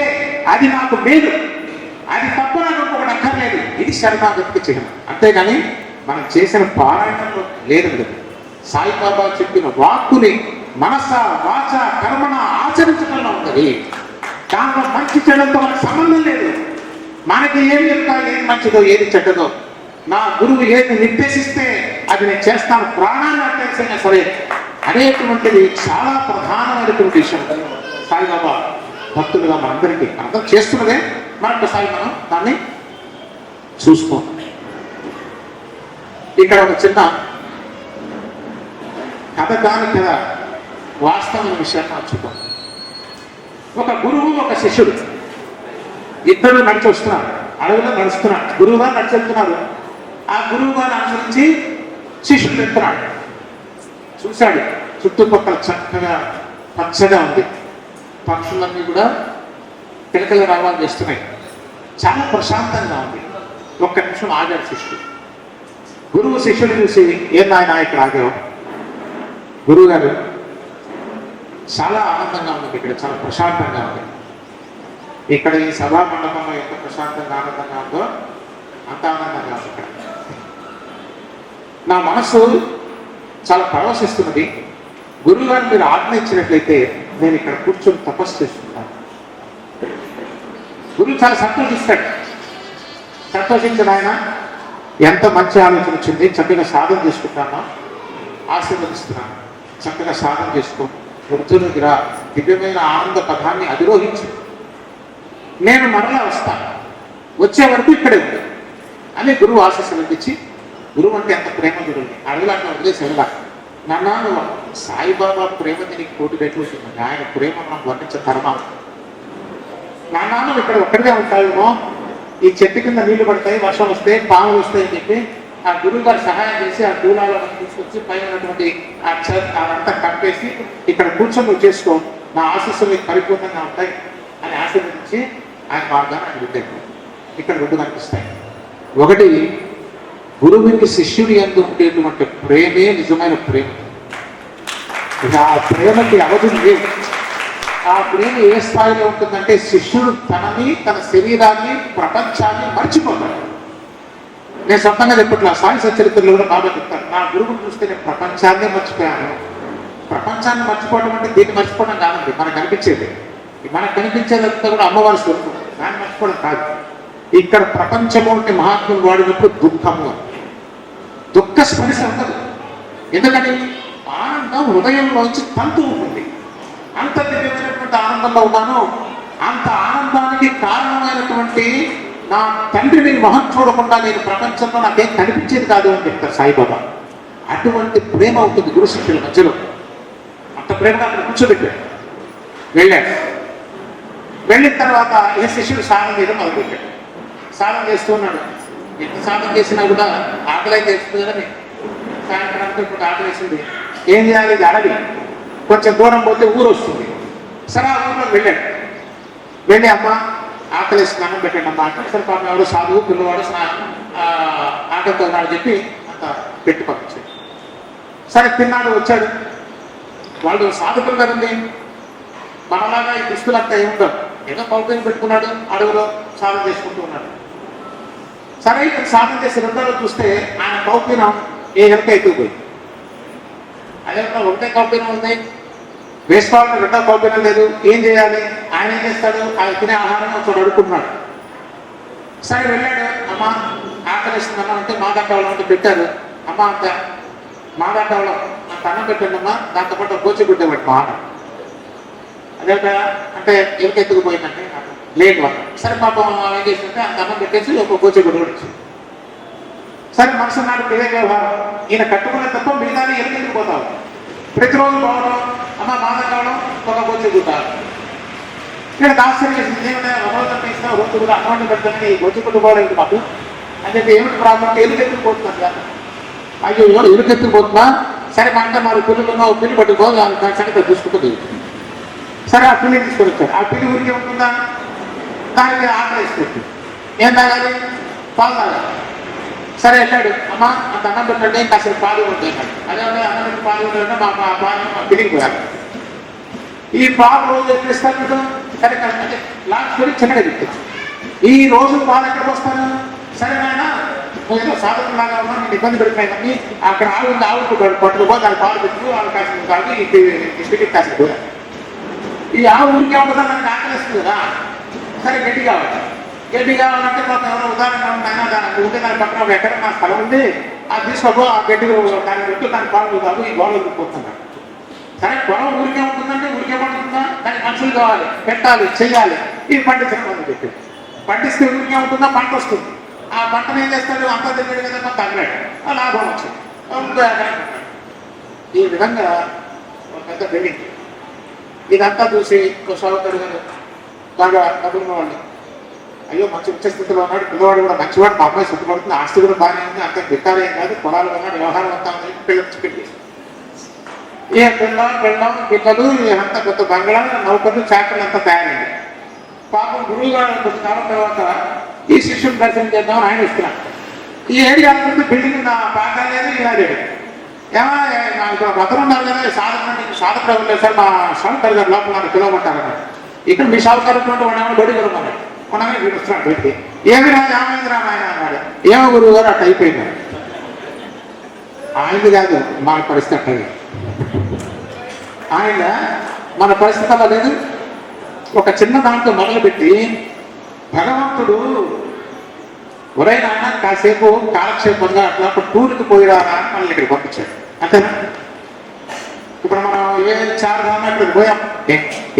B: అది నాకు మేలు, అది తప్ప నాకు ఇంకొకటి అక్కర్లేదు. ఇది శరణాగతికి చిహ్నం. అంతేగాని మనం చేసిన పారాయణంలో లేదండి. సాయిబాబా చెప్పిన వాక్కుని మనస వాచ కర్మణ ఆచరించడంలో ఉంటుంది. దాంట్లో మంచి చెడుతో మనకు సంబంధం లేదు. మనకి ఏది చెప్తా, ఏది మంచిదో ఏది చెడ్డదో, నా గురువు ఏది నిర్దేశిస్తే అది నేను చేస్తాను, ప్రాణాన్ని అట్టేసినా సరే అనేటువంటిది చాలా ప్రధానమైనటువంటి విషయం. సాయిబాబా భక్తులుగా మనందరికీ అర్థం చేస్తున్నదే మరొకసారి మనం దాన్ని చూసుకోం. ఇక్కడ ఒక చిన్న కథ కాని కదా, వాస్తవమైన విషయాన్ని మార్చుకోం. ఒక గురువు ఒక శిష్యుడు ఇద్దరు నడిచి వస్తున్నారు. అడవిలో నడుస్తున్నారు. గురువు గారు నడిచి వెళ్తున్నారు. ఆ గురువు గారు అనుసరించి శిష్యుడు వెళ్తున్నాడు. చూశాడు చుట్టుపక్కల చక్కగా పచ్చగా ఉంది. పక్షులన్నీ కూడా పిలకల రావాలు చేస్తున్నాయి. చాలా ప్రశాంతంగా ఉంది. ఒక్క నిమిషం ఆగాడు శిష్యుడు. గురువు శిష్యుడు చూసి, ఏం నాయన ఇక్కడ ఆగావు? గురువు గారు, చాలా ఆనందంగా ఉంది ఇక్కడ, చాలా ప్రశాంతంగా ఉంది. ఇక్కడ ఈ సభా మండపంలో ఎంత ప్రశాంతంగా ఆనందంగా ఉందో అంత ఆనందంగా ఉంది ఇక్కడ. నా మనసు చాలా పరవశిస్తున్నది. గురువు గారు మీరు ఆజ్ఞ ఇచ్చినట్లయితే నేను ఇక్కడ కూర్చొని తపస్సు చేస్తున్నాను. గురువు చాలా సంతోషిస్తాడు. సంతోషించిన ఆయన, ఎంత మంచి ఆలోచన వచ్చింది, చక్కగా సాధన చేసుకుంటాను, ఆశీర్వదిస్తున్నాను, చక్కగా సాధన చేసుకో, వృద్ధులకి రా, దివ్యమైన ఆనంద పదాన్ని అధిరోహించు, నేను మరలా వస్తాను, వచ్చే వరకు ఇక్కడే ఉంది అని గురువు ఆశీస్సులందించి, గురువు అంటే ఎంత ప్రేమ గురువుని అడగలాగా వదిలేసి వెళ్ళా. నాన్న సాయిబాబా ప్రేమ దీనికి కోటి రెట్లు ఉంటుంది. ఆయన ప్రేమ మనం వర్ణించే తరమా. నాన్న ఇక్కడ ఒక్కడిగా ఉంటాయేమో, ఈ చెట్టు కింద నీళ్లు పడతాయి, వర్షం వస్తాయి, పాములు వస్తాయి అని చెప్పి ఆ గురువు గారు సహాయం చేసి ఆ దూలాలో తీసుకొచ్చి పైన ఉన్నటువంటి అదంతా కప్పేసి ఇక్కడ కూర్చొని నువ్వు చేసుకో, నా ఆశీస్సులు మీకు పరిపూర్ణంగా ఉంటాయి అని ఆశీర్వదించి ఆయన మార్గాన్ని ఆయన విద్యాడు. ఇక్కడ రెండు కనిపిస్తాయి. ఒకటి, గురువుకి శిష్యుడి యందు ఉండేటువంటి ప్రేమే నిజమైన ప్రేమ. ఆ ప్రేమకి అవధి లేదు. ఆ ప్రేమ ఏ స్థాయిలో ఉంటుందంటే శిష్యుడు తనని, తన శరీరాన్ని, ప్రపంచాన్ని మర్చిపోతాడు. నేను సొంతంగా చెప్పట్లా, సాయి సచరిత్రలో కూడా బాగా చెప్తాను. నా గురువుని చూస్తే నేను ప్రపంచాన్ని మర్చిపోయాను. ప్రపంచాన్ని మర్చిపోవడం అంటే దీన్ని మర్చిపోవడం కాదండి, మనకు కనిపించేది. మనకు కనిపించేదంతా కూడా అమ్మవారి స్వరూపం, దాన్ని మర్చిపోవడం కాదు. ఇక్కడ ప్రపంచము అంటే మహాత్ములు వాడినప్పుడు దుఃఖము, దుఃఖ స్పర్శ ఉండదు. ఎందుకని ఆనందం హృదయంలోంచి తంతు ఉంటుంది. అంత దివ్యమైనటువంటి ఆనందంలో ఉన్నాను. అంత ఆనందానికి కారణమైనటువంటి నా తండ్రిని మొహం చూడకుండా నేను ప్రపంచంలో నాకేం కనిపించేది కాదు అని చెప్తారు సాయిబాబా. అటువంటి ప్రేమ ఉంటుంది గురు శిష్యుల మధ్యలో. అంత ప్రేమగా అక్కడ కూర్చోబెట్టాడు. వెళ్ళాడు. వెళ్ళిన తర్వాత ఏ శిష్యుడు సాధన చేయడం మొదలుపెట్టాడు. సాధన చేస్తూ ఉన్నాడు. ఎంత సాధన చేసినా కూడా ఆకలి చేస్తుంది కదా. సాయంత్రానికి ఇప్పుడు ఆకలి వేసింది, ఏం చేయాలి? ఇది అడవి, కొంచెం దూరం పోతే ఊరు వస్తుంది. సరే ఆ ఊరిలో వెళ్ళాడు. వెళ్ళి, అమ్మ ఆకలి స్నానం పెట్టండి అమ్మా అంటే సరే పాపం ఎవరు సాధువు పిల్లవాడు ఆకలితో ఉన్నాడు చెప్పి అంత పెట్టి పంపించాడు. సరే తిన్నాడు, వచ్చాడు. వాళ్ళు సాధకులు కదండి, మనలాగా ఈ దుస్తులంతా ఏముండవు. ఏదో కౌకని పెట్టుకున్నాడు, అడవిలో సాధన చేసుకుంటూ ఉన్నాడు. సరే ఇక్కడ సాధన చేసి రెండో చూస్తే ఆయన కౌపీనం ఏ వెనక ఎత్తుకుపోయింది. అదే ఒకటే కౌపీనం ఉంది, వేసుకోవాలని రెండో కౌపీనం లేదు. ఏం చేయాలి? ఆయన ఏం చేస్తాడు? ఆయన తినే ఆహారం ఒకటి అడుగుతున్నాడు. సరే వెళ్ళాడు. అమ్మ ఆకలిస్తుందమ్మా అంటే మాదాటవలం అంటే పెట్టారు. అమ్మ అంత మాదాటవలం అంత అన్నం పెట్టండి అమ్మా, దాంతోపాటు గోచిగుడ్డ పెట్టు మాట. అదే అంటే ఎవరికి ఎత్తుకుపోయిందంటే లేదు వాళ్ళు. సరే పాపం ఏం చేసిందంటే అంత అన్నం పెట్టేసి ఒక గోచిగుడ్డ కూడా ఇచ్చింది. సరే మనసు నాడు ఇదే వ్యవహారం, ఈయన కట్టుకునే తప్ప మిగతాని ఎవరికి ఎత్తుకుపోతావు. ప్రతిరోజు పోవడం, అమ్మ మాదం కావడం, ఒక గోచిగుడ్డ. ఇక్కడ ఆశ్చర్యం చేసింది, ఏమైనా రోజంతా ఇస్తున్నా రోజు కూడా అన్నం పెడతానని ఈ గోచిగుడ్డ పోవడానికి మాకు అని చెప్పి ఏమిటి ప్రాబ్లం, ఎలుకెత్తుకుపోతున్నాను కదా. అయ్యో ఎలుకెత్తుకుపోతున్నా. సరే మా అంటే మరి పిల్లలు పిల్లి పట్టుకో, దాని సంగతి చూసుకుంటుంది. సరే ఆ పిల్లి తీసుకొని వచ్చాడు. ఆ పిల్లి ఊరికే ఉంటుందా, దానికి ఆకలి వేసుకుంటుంది. ఏం తాగాలి? పాలు తాగాలి. సరే వెళ్ళాడు. అమ్మ అంత అన్నం పెట్టండి, కాసేపు పాలు ఉంటాయి. అదే అన్నం పెట్టి పాలు ఉంటే మా పాలు పిల్లికి పోయాలి. ఈ పాలు రోజు ఎక్కడ ఇస్తారు మీకు? సరే అంటే లాస్ట్ గురించి చిన్నగా చెప్తాను. ఈ రోజు పాలు ఎక్కడికి వస్తాను? సరే నాయన నువ్వు ఏదో సాధకులాగా ఉన్నా, నేను ఇబ్బంది పెడుతున్నాయి కానీ అక్కడ ఆవుకు పట్టుకుపో, దాని పాలు పెట్టు, ఆవు కాసిన తాగి ఇంటికి కాసిన కూడా. ఈ ఆవు ఊరికే ఉంటుందా, దానికి ఆకలిస్తుంది కదా. సరే గడ్డి కావాలి. గడ్డి కావాలంటే మాకు ఎవరో ఉదాహరణ ఉన్నాయన్నా, దానికి ఉంటే దాని పక్కన ఒక ఎక్కడ నా స్థలం ఉంది, అది తీసుకోబో, ఆ గడ్డి దాన్ని పెట్టు, దాని పాలు కాదు, ఈ గోడలు పోతున్నాడు. సరే పొలం ఊరికే ఉంటుందంటే ఊరికే పండుతుందా, దానికి మనుషులు కావాలి, పెట్టాలి, చెయ్యాలి. ఇది పండించడం మొదలు పెట్టి పండిస్తే ఊరికే ఉంటుందా, పంట వస్తుంది. ఆ పంటను ఏం చేస్తాడు? అంతా తిరిగాడు కదా, కొంత తగ్గాడు, ఆ లాభం వచ్చింది. ఈ విధంగా ఒక పెద్ద బిల్డింగ్. ఇదంతా చూసి ఒక సోదరుడు గారు బాగా డబ్బున్న వాళ్ళు, అయ్యో మంచి ఉచ్చ స్థితిలో ఉన్నాడు, పిల్లవాడు కూడా మంచివాడు, మా అమ్మాయి సుఖపడుతుంది, ఆస్తి కూడా బాగానే ఉంది, అంత గిట్టాలేం కాదు, పొలాలు ఉన్నాడు, వ్యవహారం అంతా ఉంది, పిల్లలు పెట్టి ఏ పిల్లలు అంతా కొత్త బంగ్లా, నౌకర్లు, చాకర్లు అంతా తయారైంది. పాపం గురువు గారు కొంచెం కాలం తర్వాత ఈ శిష్యుని దర్శనం చేద్దామని ఆయన ఇస్తున్నాడు. ఈ ఏడు కాకుండా బిల్డింగ్ నా బాగా లేదు, ఇలా లేదు. ఏమో నాకు భద్రం ఉన్నారు కదా, సాధన లేదు సార్, మా షావుకారు గారు లోపల నన్ను పిలవమంటారన్నాడు. ఇక్కడ మీ షావుకారు వాడు ఏమో బడి కలమన్నాడు. కొనగా వీడు వస్తున్నాడు బయటికి. ఏమి రాదు, ఏమైంది రామాయణ అన్నాడు. ఏమో గురువు గారు అట్లా అయిపోయింది. ఆయనది కాదు మన పరిస్థితి అట్టది. ఆయన మన పరిస్థితి అలా లేదు. ఒక చిన్న దాంట్లో మొదలుపెట్టి భగవంతుడు ఒరే నాన్న కాసేపు కాలక్షేపంగా అట్లా టూర్కి పోయిరారా అని మనల్ని ఇక్కడికి పంపించాడు. అంతేనా? ఇప్పుడు మనం చార్ధామ ఇక్కడికి పోయాం,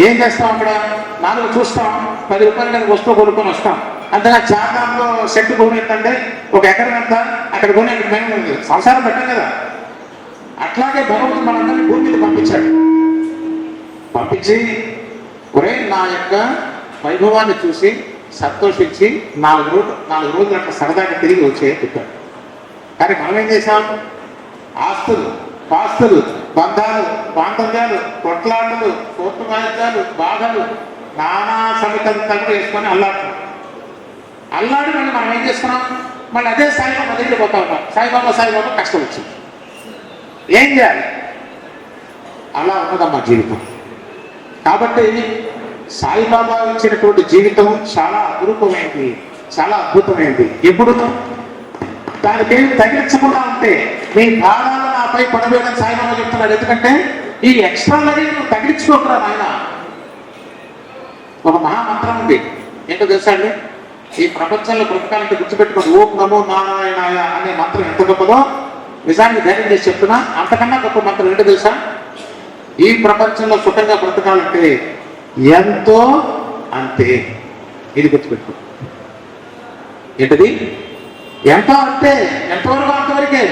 B: ఏం చేస్తాం? అక్కడ 4 చూస్తాం, 10 రూపాయలు నేను వస్తువు కొనుక్కొని వస్తాం. అంతేనా? చార్ధాంలో సెట్ కొని ఏంటంటే ఒక ఎకరం ఎంత అక్కడ కొని అక్కడ మేము సంసారం పెట్టాం కదా. అట్లాగే భగవంతుడు మనందరినీ భూమి మీద పంపించాడు. పంపించి ఒరే నా యొక్క వైభవాన్ని చూసి సంతోషించి 4 రోజులు అట్లా సరదాగా తిరిగి వచ్చేయని చెప్పాడు. కానీ మనం ఏం చేశాం? ఆస్తులు, పాస్తులు, బంధాలు, బాంధవ్యాలు, కొట్లాటలు, కోర్టు వాయిద్యాలు, బాధలు, నానా సమితంతా కూడా వేసుకొని అల్లాడి మళ్ళీ మనం ఏం చేస్తున్నాం? మళ్ళీ అదే సాయిబాబా దగ్గరికి పోతా ఉంటాం. సాయిబాబా కష్టం వచ్చింది, ఏం చేయాలి? అలా ఉన్నదమ్మా జీవితం. కాబట్టి సాయిబాబా ఇచ్చినటువంటి జీవితం చాలా అపురూపమైంది, చాలా అద్భుతమైంది. ఎప్పుడు దానికి తగిలించకుండా ఉంటే మీ భావాలు నాపై పడవేయడం సాయిబాబా చెప్తున్నాడు. ఎందుకంటే ఈ ఎక్స్ట్రాలరీ నువ్వు తగిలించుకోకరా నాయన. ఒక మహామంత్రం ఉంది, ఏంటో తెలుసా అండి? ఈ ప్రపంచంలో బ్రతకాలంటే గుర్తుపెట్టుకోండి, ఓం నమో నారాయణాయ అనే మంత్రం ఎంత గొప్పదో నిజాన్ని ధైర్యం చేసి చెప్తున్నా. అంతకన్నా గొప్ప మంత్రం ఏంటో తెలుసా? ఈ ప్రపంచంలో సుఖంగా బ్రతకాలంటే ఎంతో అంతే. ఇది గుర్తుపెట్టుకో. ఏంటది? ఎంతో అంతే. ఎంతవరకు? అంతవరకే.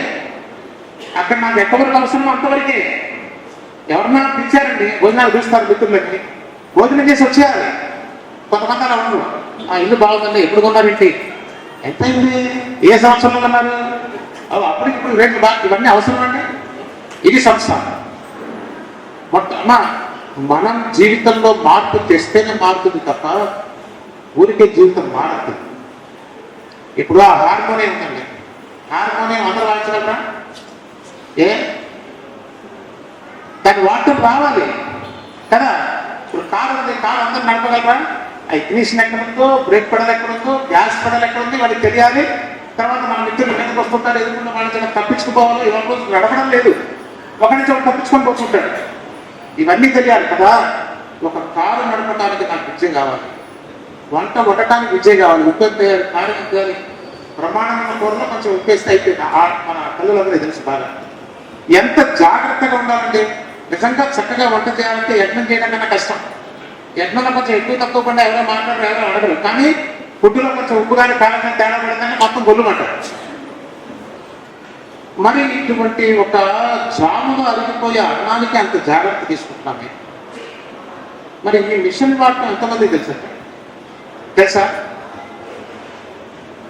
B: అక్కడ నాకు ఎంతవరకు అవసరమో అంతవరకే. ఎవరన్నా పిలిచారండి, భోజనాలు పిలుస్తారు మిత్రులకి, భోజనం చేసి వచ్చేయాలి. కొంతమంది అలా ఉండరు. ఆ ఇల్లు బాగుందండి, ఎప్పుడు కొన్నారేంటి, ఎంత అయింది, ఏ సంవత్సరంలో కొన్నారు, అప్పటికి ఇప్పుడు రేట్లు బాగా, ఇవన్నీ అవసరం అండి. ఇది సంస్థ. మనం జీవితంలో మార్పు తెస్తేనే మారుతుంది తప్ప ఊరికే జీవితం మారదు. ఇప్పుడు ఆ హార్మోనియం ఉందండి, హార్మోనియం అందరూ వాయించగలరా? ఏ దాని వాటర్ రావాలి కదా. ఇప్పుడు కారు ఉంది, కారు అందరూ నడపగలరా? ఆ ఇగ్నిషన్ ఎక్కడ ఉందో, బ్రేక్ పెడల్ ఎక్కడ ఉందో, గ్యాస్ పెడల్ ఎక్కడ ఉంది వాళ్ళకి తెలియాలి. తర్వాత మన మిత్రులు మీదకి వస్తుంటారు, ఎదుర్కొన్న వాళ్ళ తప్పించుకోవాలి. ఇవాళ రోజు నడపడం లేదు, ఒక నుంచి ఒకటి తప్పించుకొని పోతుంటాడు. ఇవన్నీ తెలియాలి కదా. ఒక కారు నడపడానికి నాకు విద్య కావాలి, వంట వండటానికి విద్య కావాలి. ఉప్పు వేయాలి, కారం వేయాలి, ప్రమాణమైన కూరలో కొంచెం ఉప్పేస్తే అయిపోయింది. మన కళ్ళులందరూ తెలుసు బాగా. ఎంత జాగ్రత్తగా ఉండాలంటే నిజంగా చక్కగా వంట చేయాలంటే యజ్ఞం చేయడం కన్నా కష్టం. యజ్ఞంలో కొంచెం ఎక్కువ తక్కువ పడినా ఎవరో మాట్లాడరు, ఎవరో అడగరు. కానీ ఫుడ్లో కొంచెం ఉప్పు కానీ కారం కానీ తేడా పడిందని మొత్తం గొల్లుమంటారు. మరి ఇటువంటి ఒక జాములో అరిగిపోయే అన్నానికి అంత జాగ్రత్త తీసుకుంటున్నామే. మరి ఈ మిషన్ వాడటం ఎంతమంది తెలుసా?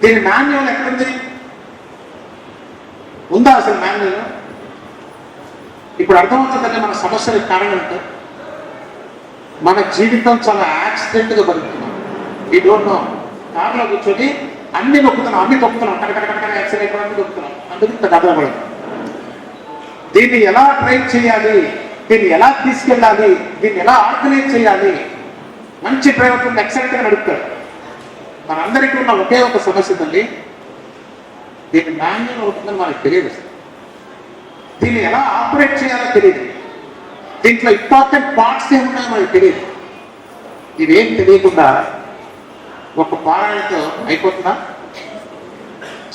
B: దీని మాన్యువల్ ఎక్కడుంది? ఉందా అసలు మాన్యువల్? ఇప్పుడు అర్థమవుతుందంటే మన సమస్యలకు కారణం అంటే మన జీవితం చాలా యాక్సిడెంట్గా బతుకుతున్నాం. ఈ డోంట్ నో. కారులో కూర్చొని అన్ని తొక్కుతున్నాం కనకనకనకన యాక్సిడెంట్ అన్ని తొక్కుతున్నాం. అందుకు ఇంత కదలబడదు. దీన్ని ఎలా ట్రైన్ చేయాలి, దీన్ని ఎలా తీసుకెళ్ళాలి, దీన్ని ఎలా ఆర్గనైజ్ చేయాలి? మంచి డ్రైవర్ ఎక్సలెంట్గా నడుపుతాడు. మనందరికీ ఉన్న ఒకే ఒక సమస్య తల్లి, దీన్ని మాన్యువల్ అవుతుందని మనకు తెలియదు. దీన్ని ఎలా ఆపరేట్ చేయాలో తెలియదు. దీంట్లో ఇంపార్టెంట్ పార్ట్స్ ఏమున్నాయో మనకు తెలియదు. ఇవేం తెలియకుండా ఒక పారాయణతో అయిపోతుందా?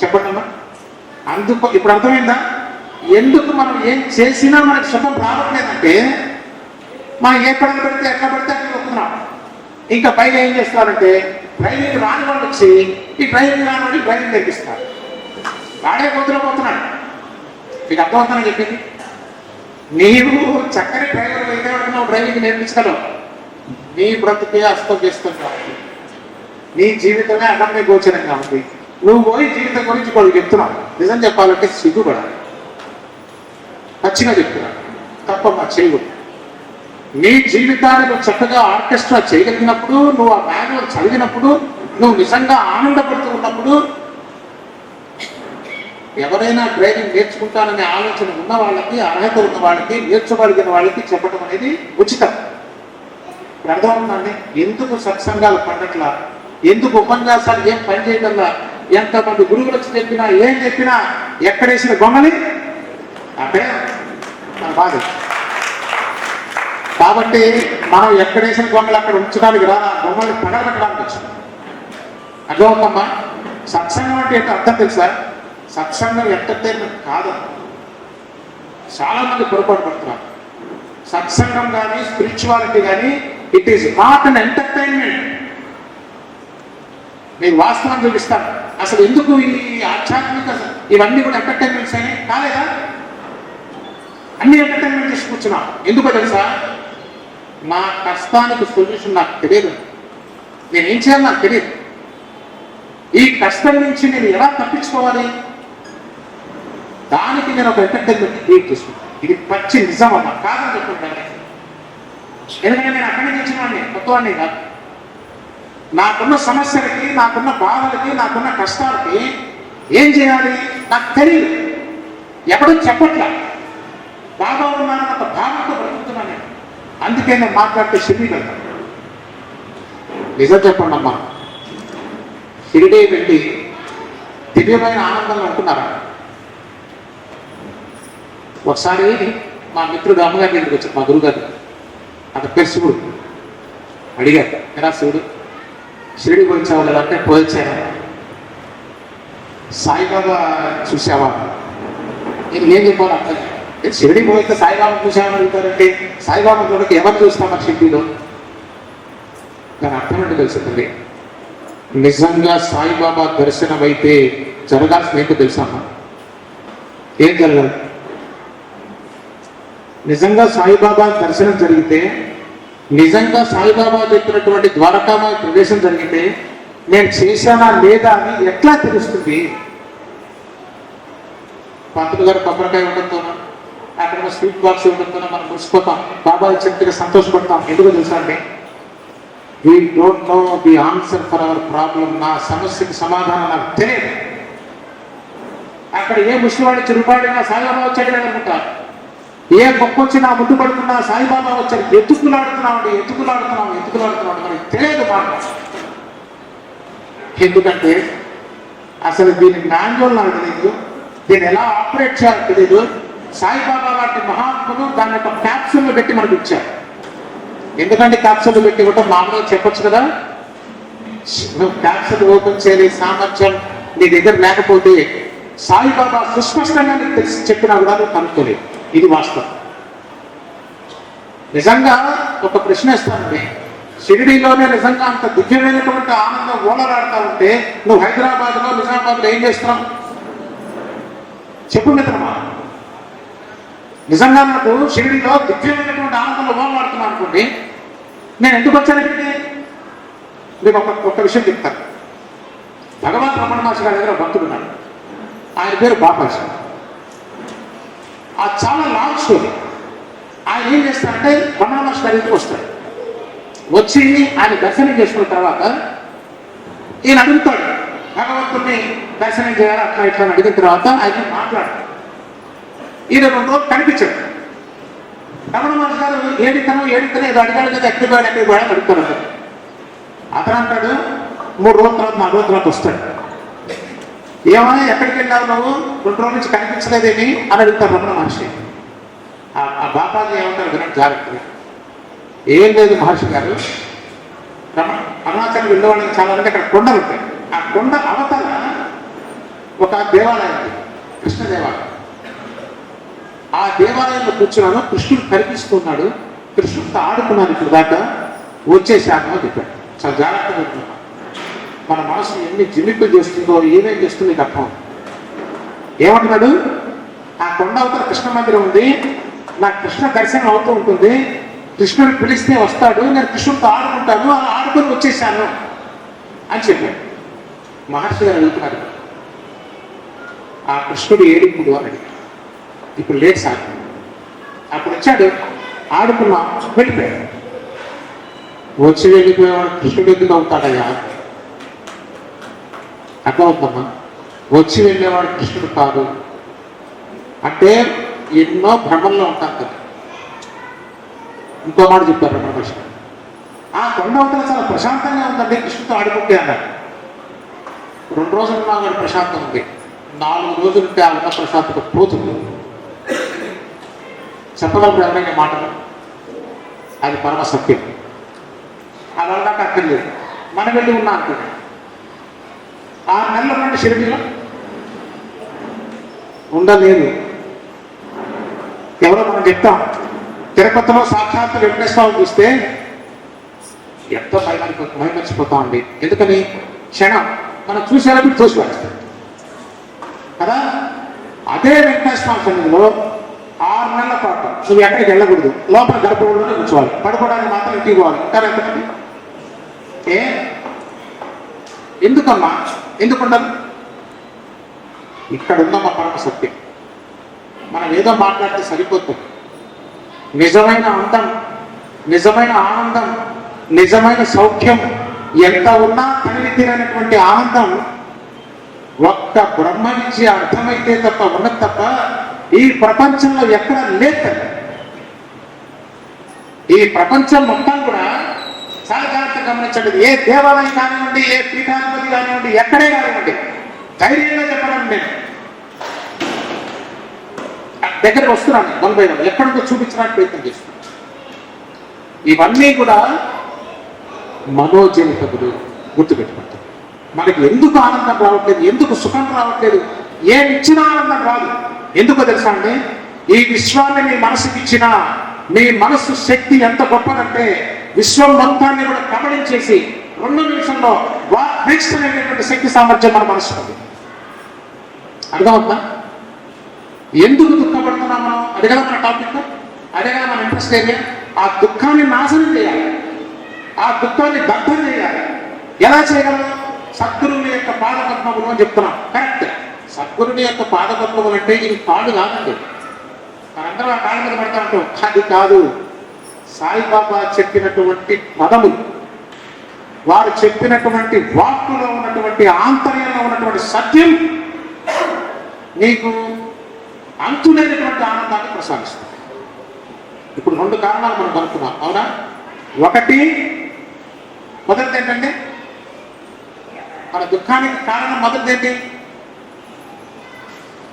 B: చెప్పండి అమ్మా. అందుకు ఇప్పుడు అర్థమైందా ఎందుకు మనం ఏం చేసినా మనకు సుఖం రావట్లేదంటే మనం ఏ పడలు పెడితే ఎట్లా పడితే అట్లా వస్తున్నాం. ఇంకా పైన ఏం చేస్తారంటే డ్రైవింగ్ రాని వాళ్ళు వచ్చి ఈ డ్రైవింగ్ రాని వాళ్ళు డ్రైవింగ్ నేర్పిస్తారు. వాడే పోతున్నాడు. మీకు అర్థమవుతుందని చెప్పింది. నీవు చక్కని డ్రైవర్ అయితే నువ్వు డ్రైవింగ్ నేర్పించగలవు. నీ బ్రతుకే అస్తవ్యస్తంగా ఉంది, నీ జీవితమే అగమ్య గోచరంగా ఉంది. నువ్వు పోయి జీవితం గురించి వాళ్ళు చెప్తున్నావు. నిజం చెప్పాలంటే సిగ్గుపడాలి. పచ్చిగా చెప్తున్నా, తప్పమ్మా చేయకూడదు. నీ జీవితాన్ని నువ్వు చక్కగా ఆర్కెస్ట్రా చేయగలిగినప్పుడు, నువ్వు ఆ మాన్యువల్ చదివినప్పుడు, నువ్వు నిజంగా ఆనందపడుతూ ఉన్నప్పుడు, ఎవరైనా డ్రైవింగ్ నేర్చుకుంటాననే ఆలోచన ఉన్న వాళ్ళకి, అర్హత ఉన్న వాళ్ళకి, నేర్చుకోగలిగిన వాళ్ళకి చెప్పడం అనేది ఉచితం. ఇప్పుడు అర్థమవుతుందండి ఎందుకు సత్సంగాలు పండట్లా, ఎందుకు ఉపన్యాసాలు ఏం పని చేయగలరా, ఎంతమంది గురువులు వచ్చి చెప్పినా ఏం చెప్పినా ఎక్కడేసిన గొంగలి అక్కడే మన బాధ. కాబట్టి మనం ఎక్కడేసిన గొంగలు అక్కడ ఉంచడానికి రా, గొంగల్ని పగలబెట్టడానికి వచ్చింది. అర్థమవుతమ్మా? సత్సంగం అంటే ఏంటో అర్థం తెలుసా? సత్సంగం ఎంటర్టైన్మెంట్ కాదు. చాలా మంది పొరపాటు పడుతున్నారు. సత్సంగం కానీ స్పిరిచువాలిటీ కానీ it is not an entertainment. నేను వాస్తవం చూపిస్తాను. అసలు ఎందుకు ఈ ఆధ్యాత్మిక ఇవన్నీ కూడా ఎంటర్టైన్మెంట్స్ అని కాలేదా? అన్ని ఎంటర్టైన్మెంట్ చేసి కూర్చున్నాం. ఎందుకో తెలుసా? నా కష్టానికి సొల్యూషన్ నాకు తెలియదు, నేనేం చేయాలి నాకు తెలియదు. ఈ కష్టం నుంచి నేను ఎలా తప్పించుకోవాలి, దానికి నేను ఒక ఎంటర్టైన్మెంట్ క్రియేట్ చేసుకుంటాను. ఇది పచ్చి నిజం అమ్మా, కాదని చెప్పుకుంటాను. ఎందుకంటే నేను అక్కడి నుంచి వచ్చిన వాడిని, కొత్త వాడిని కాదు. నాకున్న సమస్యలకి, నాకున్న బాధలకి, నాకున్న కష్టాలకి ఏం చేయాలి నాకు తెలియదు. ఎప్పుడూ చెప్పట్లా. బాగా ఉన్నానన్న ఒక భావంతో బ్రతుకుతున్నాను నేను. అందుకే నేను మాట్లాడితే షిరిడి వెళ్తాను. నిజం చెప్పండి అమ్మా, షిరిడి వెళ్ళి దివ్యమైన ఆనందంగా ఉంటున్నారా? ఒకసారి మా మిత్రుడు అమ్మగారి దగ్గరికి వచ్చారు, మా గురుగారు. అతని పేరు శివుడు. అడిగారు, ఎలా శివుడు షిరిడి పోయించావా లేదా అంటే పోయించాను. సాయిబాబా చూసావా? నేను ఏం చెప్పాను అర్థం. షిరిడి పోయితే సాయిబాబా చూసామని అడుగుతారంటే సాయిబాబా చూడక ఎవరు చూస్తామా షిరిడిలో? దాని అర్థం అంటే తెలుస్తుంది. నిజంగా సాయిబాబా దర్శనం అయితే జరగాల్సిన ఏంటో తెలుసామా? ఏం జరగాలి? నిజంగా సాయిబాబా దర్శనం జరిగితే, నిజంగా సాయిబాబా చెప్పినటువంటి ద్వారకామాయ ప్రదేశం జరిగితే నేను చేశానా లేదా అని ఎట్లా తెలుస్తుంది? పంతులు గారు కొబ్బరికాయ ఉండడంతోనో, అక్కడ స్వీట్ బాక్స్ ఉండడంతోనో మనం మురిసిపోతాం, బాబా చెట్టుగా సంతోషపడతాం. ఎందుకు తెలుసా అండి? We don't know the answer for our problem. నా సమస్యకి సమాధానం నాకు తెలియదు. అక్కడ ఏ ముసలివాడి చిరుపాడినా సాయిబాబా వచ్చాడు అనుకుంటారు. ఏ గొప్ప వచ్చి నా ముందు పడుతున్నా సాయిబాబా వచ్చాడు. ఎత్తుకులాడుతున్నాం మనకి తెలియదు మాట. ఎందుకంటే అసలు దీని మాన్యువల్ నాకు తెలియదు, దీన్ని ఎలా ఆపరేట్ చేయాలో తెలియదు. సాయిబాబా లాంటి మహాత్ములు దాన్ని ఒక క్యాప్సూల్లో పెట్టి మనకు ఇచ్చారు. ఎందుకంటే క్యాప్సూల్ పెట్టి ఇవ్వటం మామూలుగా చెప్పొచ్చు కదా. నువ్వు క్యాప్సూల్ ఓపెన్ చేయలే సామర్థ్యం నీ దగ్గర లేకపోతే సాయిబాబా సుస్పష్టంగా నీకు తెలిసి చెప్పినా కూడా నువ్వు కనుక్కోలేదు. ఇది వాస్తవం. నిజంగా ఒక ప్రశ్న ఇస్తానండి, షిరిడీలోనే నిజంగా అంత దివ్యమైనటువంటి ఆనందం ఓలరాడుతూ ఉంటే నువ్వు హైదరాబాద్లో నిజామాబాద్లో ఏం చేస్తున్నావు చెప్పు మిత్రమా. నిజంగా నాకు షిరిడీలో దివ్యమైనటువంటి ఆనందంలో ఓలరాడుతున్నాను అనుకోండి, నేను ఎందుకు వచ్చాను ఇక్కడికి? మీకు ఒక్క విషయం చెప్తాను. భగవాన్ రమణ మహర్షి గారి దగ్గర భక్తుడు ఉన్నాడు. ఆయన పేరు బాపాజీ. అది చాలా లాంగ్ స్టోరీ. ఆయన ఏం చేస్తారంటే రమణ మహర్షి గారి ఇంటికి వస్తాడు. వచ్చి ఆయన దర్శనం చేసుకున్న తర్వాత ఈయన అడుగుతాడు, భగవంతుడిని దర్శనం చేయాలి అట్లా ఇట్లా అని అడిగిన తర్వాత ఆయన మాట్లాడతాడు. ఈయన 2 రోజులు కనిపించాడు. రమణ మహర్షి గారు ఏడితనం ఏదో అడిగాడు కదా, ఎక్కడికి పోయాడు అడుగుతాడు. అతను అంటాడు 3 రోజుల తర్వాత 4 రోజుల తర్వాత వస్తాడు. ఏమైనా ఎక్కడికి వెళ్ళావు నువ్వు, 2 రోజుల నుంచి కనిపించలేదేమి అని అడుగుతారు రమణ మహర్షి. ఆ బాపాజీ ఏమంటారు వినండి జాగ్రత్తగా. ఏం లేదు మహర్షి గారు, అరుణాచలం వెళ్ళేవాళ్ళకి చాలా అంటే అక్కడ కొండలు ఉంటాయి. ఆ కొండ అవతల ఒక దేవాలయం ఉంది, కృష్ణ దేవాలయం. ఆ దేవాలయంలో కూర్చున్నాను, కృష్ణుడు కనిపిస్తున్నాడు, కృష్ణుడితో ఆడుకున్నాను ఇప్పుడు దాకా, వచ్చేసాను అని చెప్పాడు. చాలా జాగ్రత్తగా ఉంటున్నాను. మన మనసు ఎన్ని జిమ్మిక్కులు చేస్తుందో ఏమేం చేస్తుందో నీకు అర్థం. ఏమంటున్నాడు, ఆ కొండ అవతల కృష్ణ మందిరం ఉంది, నాకు కృష్ణ దర్శనం అవుతూ ఉంటుంది, కృష్ణుడు పిలిస్తే వస్తాడు, నేను కృష్ణుడితో ఆడుకుంటాను, అలా ఆడుకొని వచ్చేసాను అని చెప్పాడు. మహర్షి గారు అడుగుతున్నారు, ఆ కృష్ణుడు ఏడిప్పుడు అని అడిగాడు. ఇప్పుడు లేదు సార్. అప్పుడు వచ్చాడు, ఆడుకున్నా, వెళ్ళిపోయాడు. వచ్చి వెళ్ళిపోయేవాడు కృష్ణుడు ఎందుకు అవుతాడయ్యా? అర్థమవుతుందమ్మా. వచ్చి వెళ్ళేవాడు కృష్ణుడు కాదు అంటే ఎన్నో భ్రమంలో ఉంటాం కదా. ఇంకో మాట చెప్పారు రమణ మహర్షి. ఆ కొండ అవతల చాలా ప్రశాంతంగా ఉందండి, కృష్ణుడితో ఆడుకుంటే అన్నాడు. 2 రోజులు నా ప్రశాంతం ఉంది, 4 రోజులుంటే ఆ ఉన్న ప్రశాంతత పోతుంది. చెప్పగలరు ఎవరైనా మాటలు? అది పరమ సత్యం. అలా నాకు అక్కర్లేదు, మనం వెళ్ళి ఉన్నా అనుకోండి. 6 నెలల నుండి షిరిడీలో ఉండలేదు. ఎవరో మనం చెప్తాం, తిరుపతిలో సాక్షాత్తు వెంకటేశ్వరం చూస్తే ఎంతో మైమర్చిపోతామండి. ఎందుకని క్షణం మనం చూసేటప్పుడు చూసి పడేస్తాం కదా. అదే వెంకటేశ్వర సన్నిధిలో 6 నెలల పాటు నువ్వు ఎక్కడికి వెళ్ళకూడదు, లోపల గర్భగుడిలోనే కూర్చోవాలి, పడుకోవడానికి మాత్రం ఇంటికి పోవాలి. ఇంకా ఎంతమంది ఎందుకమ్మా, ఎందుకుండదు? ఇక్కడ ఉందమ్మా పరమ సత్యం. మనం ఏదో మాట్లాడితే సరిపోతుంది. నిజమైన అందం, నిజమైన ఆనందం, నిజమైన సౌఖ్యం ఎంత ఉన్నా తనివి తీరనటువంటి ఆనందం ఒక్క బ్రహ్మ నుంచి అర్థమైతే తప్ప ఉన్నది తప్ప ఈ ప్రపంచంలో ఎక్కడ లేదు. ఈ ప్రపంచం మొత్తం కూడా చాలా జాగ్రత్తగా గమనించండి. ఏ దేవాలయం కానివ్వండి, ఏ పీఠాధిపతి కానివ్వండి, ఎక్కడే కానివ్వండి, ధైర్యంగా చెప్పడం నేను దగ్గరకు వస్తున్నాను. 40 ఎక్కడికో చూపించడానికి ప్రయత్నం చేస్తున్నాను. ఇవన్నీ కూడా మనోజనితములు. గుర్తుపెట్టుకుంటాం. మనకి ఎందుకు ఆనందం రావట్లేదు, ఎందుకు సుఖం రావట్లేదు, ఏమి ఇచ్చినా ఆనందం రాదు. ఎందుకో తెలుసా అండి? ఈ విశ్వాన్ని నీ మనసుకి ఇచ్చిన నీ మనసు శక్తి ఎంత గొప్పదంటే విశ్వం మొత్తాన్ని కూడా కబళించేసి 2 నిమిషంలో నెక్స్ట్ అనేటువంటి శక్తి సామర్థ్యం మన మనసు ఉంది. అర్థమవుతుందా? ఎందుకు దుఃఖపడుతున్నాం మనం? అదే కదా మన టాపిక్, అదే కదా మన ఇంట్రెస్ట్ ఏరియా. ఆ దుఃఖాన్ని నాశనం చేయాలి, ఆ దుఃఖాన్ని దగ్ధం చేయాలి. ఎలా చేయగలం? సద్గురువుని యొక్క పాదపద్మములు అని చెప్తున్నాం. కరెక్ట్. సద్గురుని యొక్క పాదపద్మములు అంటే ఇది కాడు కాదండి. మనందరం ఆ కాళ్ళ మీద పడతా ఉంటాం. అది కాదు. సాయిబాబా చెప్పినటువంటి పదములు, వారు చెప్పినటువంటి వాక్కులో ఉన్నటువంటి ఆంతర్యంలో ఉన్నటువంటి సత్యం నీకు అంతులేనటువంటి ఆనందాన్ని ప్రసాదిస్తుంది. ఇప్పుడు 2 కారణాలు మనం కనుక్కున్నాం, అవునా? ఒకటి, మొదటిది ఏంటంటే మన దుఃఖానికి కారణం మొదటిది ఏంటి?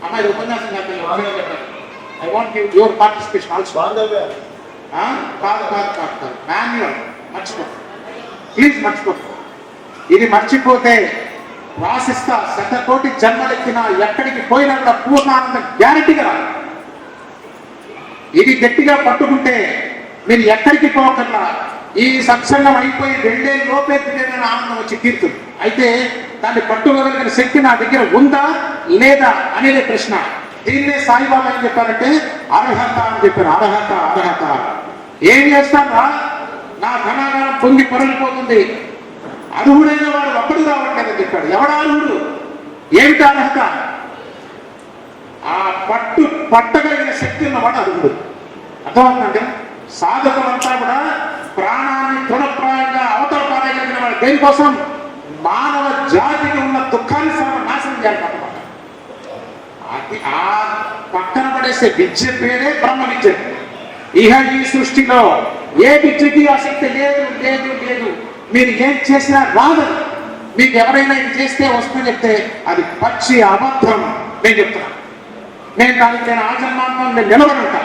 B: అమ్మాయి ఉపన్యాసం చెప్పాలి. I want your participation also. కాదు మాన్యువల్ మర్చిపో, ప్లీజ్ మర్చిపో. ఇది మర్చిపోతే రాసిస్తా 100 కోటి జన్మలెక్కినా ఎక్కడికి పోయినా కూడా పూర్ణానంద గ్యారెంటీగా రాదు. ఇది గట్టిగా పట్టుకుంటే మీరు ఎక్కడికి పోకల్లా ఈ సత్సంగం అయిపోయి 2 ఏళ్ళ లోపే దివ్యమైన ఆనందం వచ్చి తీరుతుంది. అయితే దాన్ని పట్టుకోగలిగిన శక్తి నా దగ్గర ఉందా లేదా అనేది ప్రశ్న. దీన్నే సాయిబాబా ఏం చెప్పారంటే అర్హత అని చెప్పారు. అర్హత ఏం చేస్తారా? నా ధనాగారం పొంగి పొరలిపోతుంది, అర్హుడైన వాడు ఒక్కడు రావట్లేదని చెప్పాడు. ఎవడా అర్హుడు? ఏమిటి అర్హత? ఆ పట్టగలిగిన శక్తి ఉన్నవాడు అర్హుడు. అర్థమవుతుందంటే సాధకులంతా కూడా ప్రాణాన్ని తృణప్రాయంగా అవతల పారేయగలిగిన వాడు దేనికోసం? మానవ జాతికి ఉన్న దుఃఖాన్ని సర్వనాశనం చేయాలన్నమాట. అది ఆ పక్కన పడేసే విద్య పేరే బ్రహ్మ విద్య. ఇహ ఈ సృష్టిలో ఏ విద్యకి ఆసక్తి లేదు లేదు లేదు. మీరు ఏం చేసినా రాదు. మీకు ఎవరైనా ఇది చేస్తే వస్తుందని చెప్తే అది పచ్చి అబద్ధం. నేను చెప్తున్నాను. దానికి నేను ఆజన్మాంతం నేను నిలబడుంటా.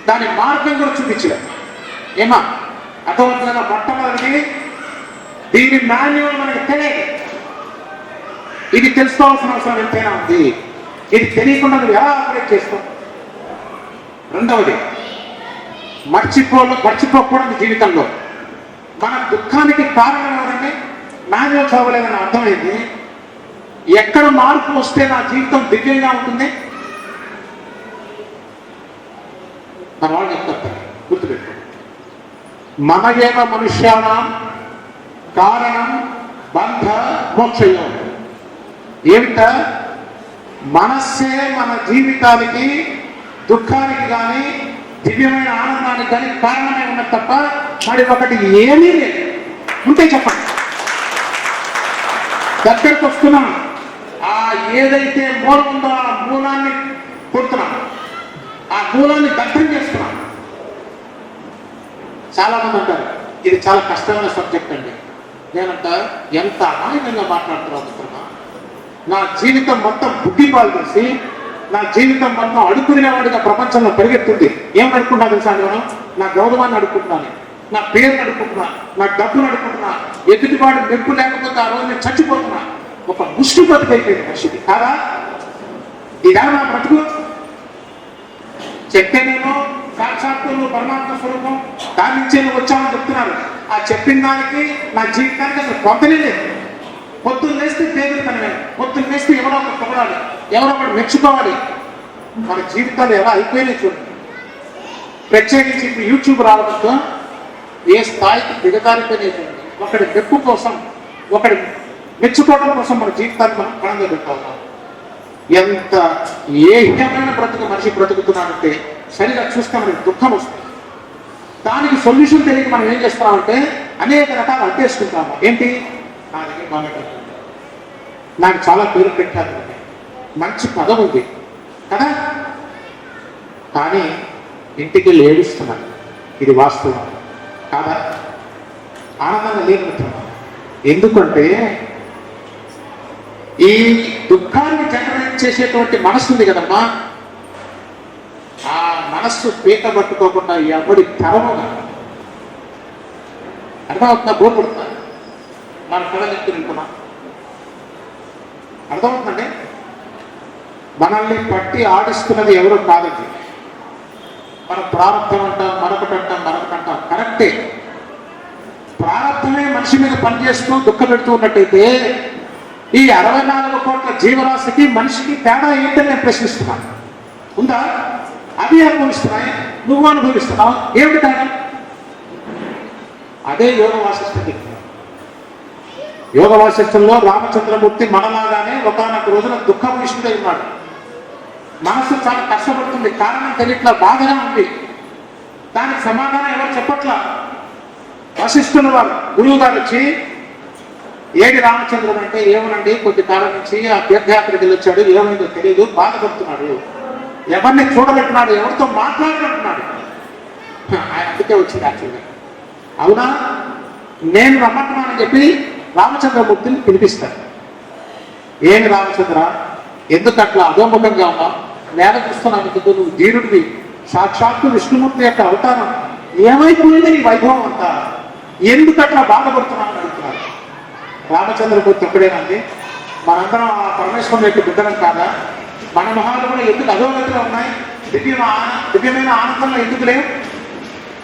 B: దాని మార్గం కూడా చూపించలేదు. ఏమా అర్థమవుతుందా? మొట్టమొదటి దీని మాన్యువల్ మనకి తెలియదు. ఇది తెలుసుకోవాల్సిన అవసరం ఎంతైనా ఉంది. ఇది తెలియకుండా నువ్వు ఎలా ఆపరేట్ చేస్తావు? రెండవది మర్చిపోకూడదు జీవితంలో. మన దుఃఖానికి కారణం ఎవరంటే మాన్యువల్ చదవలేదని అర్థమైంది. ఎక్కడ మార్పు వస్తే నా జీవితం దివ్యంగా ఉంటుంది? మన వాళ్ళు చెప్తారు, గుర్తుపెట్టు. మన ఏవ మనుష్యానాం కారణం బంధ మోక్షయోగం. ఏమిట? మనస్సే మన జీవితానికి దుఃఖానికి కానీ దివ్యమైన ఆనందానికి కానీ కారణమే ఉన్నది తప్ప మరి ఒకటి ఏమీ లేదు. ఉంటే చెప్పండి. దగ్గరకు వస్తున్నాం, ఆ ఏదైతే మూలం ఉందో ఆ మూలాన్ని కొడుతున్నాం, ఆ మూలాన్ని దగ్ధం చేస్తున్నాం. చాలా మంది అంటారు ఇది చాలా కష్టమైన సబ్జెక్ట్ అండి. నేనంట ఎంత అమాయకంగా మాట్లాడుతున్నాను మిత్రమా. నా జీవితం మొత్తం బుద్ధిపాలు చేసి నా జీవితం మొత్తం అడుక్కునేవాడిగా ప్రపంచంలో పరిగెత్తుంది. ఏం అడుక్కుంటా తెలుసా? నేను నా గౌరవాన్ని అడుక్కుంటున్నాను, నా పేరుని అడుక్కుంటున్నా, నా డబ్బును అడుక్కుంటున్నా. ఎదుటివాడు మెప్పు లేకపోతే ఆ రోజు నేను చచ్చిపోతున్నా. ఒక ముష్టి బతుకైపోయింది మనిషికి కాదా? ఇదా నా బ్రతుకు? చెప్తేనేమో సాక్షాత్తు పరమాత్మ స్వరూపం దాని నుంచే నువ్వు వచ్చామని చెప్తున్నారు. ఆ చెప్పిన దానికి నా జీవితానికి అసలు పొందనే లేదు. పొద్దున్న వేస్తే దేవుడితనమే, పొద్దున్న వేస్తే ఎవరో ఒకటి పొగడాలి, ఎవరో ఒకటి మెచ్చుకోవాలి. మన జీవితాలు ఎలా అయిపోయినాయి చూడండి. ప్రత్యేకించి ఇప్పుడు యూట్యూబ్ రావడంతో ఏ స్థాయికి దిగజారిపోయినాయి చూడండి. ఒకటి మెప్పు కోసం, ఒకటి మెచ్చుకోవడం కోసం మన జీవితాన్ని మనం ప్రాణంగా పెట్టుకోవాలి. ఎంత ఏహ్యమైన బ్రతుకు మనిషి బ్రతుకుతున్నాడంటే సరిగా చూస్తే మనకి దుఃఖం వస్తుంది. దానికి సొల్యూషన్ తెలియక మనం ఏం చేస్తున్నామంటే అనేక రకాలు అడ్డేసుకుంటాము. ఏంటి? నా దగ్గర బాగా నాకు చాలా పేరు పెట్టారు, మంచి పదం ఉంది కదా, కానీ ఇంటికి వెళ్ళి ఏడుస్తున్నాను. ఇది వాస్తవం కాదా? ఆనందంగా లేకపోతున్నాను. ఎందుకంటే ఈ దుఃఖాన్ని జనరేట్ చేసేటువంటి మనస్సు ఉంది కదమ్మా, ఆ మనస్సు పీక పట్టుకోకుండా ఎవడి తరముగా అర్థమవుతుందా? బోర్పడుతున్నా మన కళలు ఎత్తుకుంటున్నా అర్థమవుతుందండి. మనల్ని పట్టి ఆడిస్తున్నది ఎవరు కాదండి. మన ప్రారంభం అంటాం, మరొకటంటాం. కరెక్టే. ప్రారంభమే మనిషి మీద పనిచేస్తూ దుఃఖ పెడుతూ ఉన్నట్టయితే ఈ 64 కోట్ల జీవరాశికి మనిషికి తేడా ఏంటని నేను ప్రశ్నిస్తున్నాను. ఉందా? అవి అనుభవిస్తున్నాయి, నువ్వు అనుభవిస్తున్నావు. ఏమిటి తేడా? అదే యోగ వాసిష్టం. యోగ వాసిష్టంలో రామచంద్రమూర్తి మనలాగానే ఒకనొక రోజున దుఃఖభూషితుడై ఉన్నాడు. మనసు చాలా కష్టపడుతుంది, కారణం తెలియట్లా, బాధగా ఉంది. దానికి సమాధానం ఎవరు చెప్పట్లా. వశిష్ఠుల వారు గురువు గారు వచ్చి ఏడి రామచంద్రుడు అంటే ఏమనండి కొద్ది కాలం నుంచి ఆ తీర్థయాత్రకి వెళ్ళొచ్చాడు, ఏమైందో తెలియదు, బాధపడుతున్నాడు, ఎవరిని చూడబెట్టినాడు, ఎవరితో మాట్లాడుకుంటున్నాడు. ఆయన అందుకే వచ్చింది యాక్చువల్గా. అవునా, నేను రమ్మంటున్నానని చెప్పి రామచంద్రమూర్తిని పిలిపిస్తాడు. ఏమి రామచంద్ర, ఎందుకు అట్లా అధోముఖంగా ఉన్నావు? నేల చూస్తున్నాను, నువ్వు ధీరుడివి, సాక్షాత్తు విష్ణుమూర్తి యొక్క అవతారం, ఏమైపోయింది నీ వైభవం అంతా, ఎందుకు అట్లా బాధపడుతున్నావు అని అడుగుతున్నారు. రామచంద్రమూర్తి ఒక్కడేనండి, మనందరం ఆ పరమేశ్వరుని యొక్క బిడ్డలం కాదా? మన మొహాలు కూడా ఎందుకు అధోగతిలో ఉన్నాయి? దివ్యమైన ఆనందంలో ఎందుకు లేవు?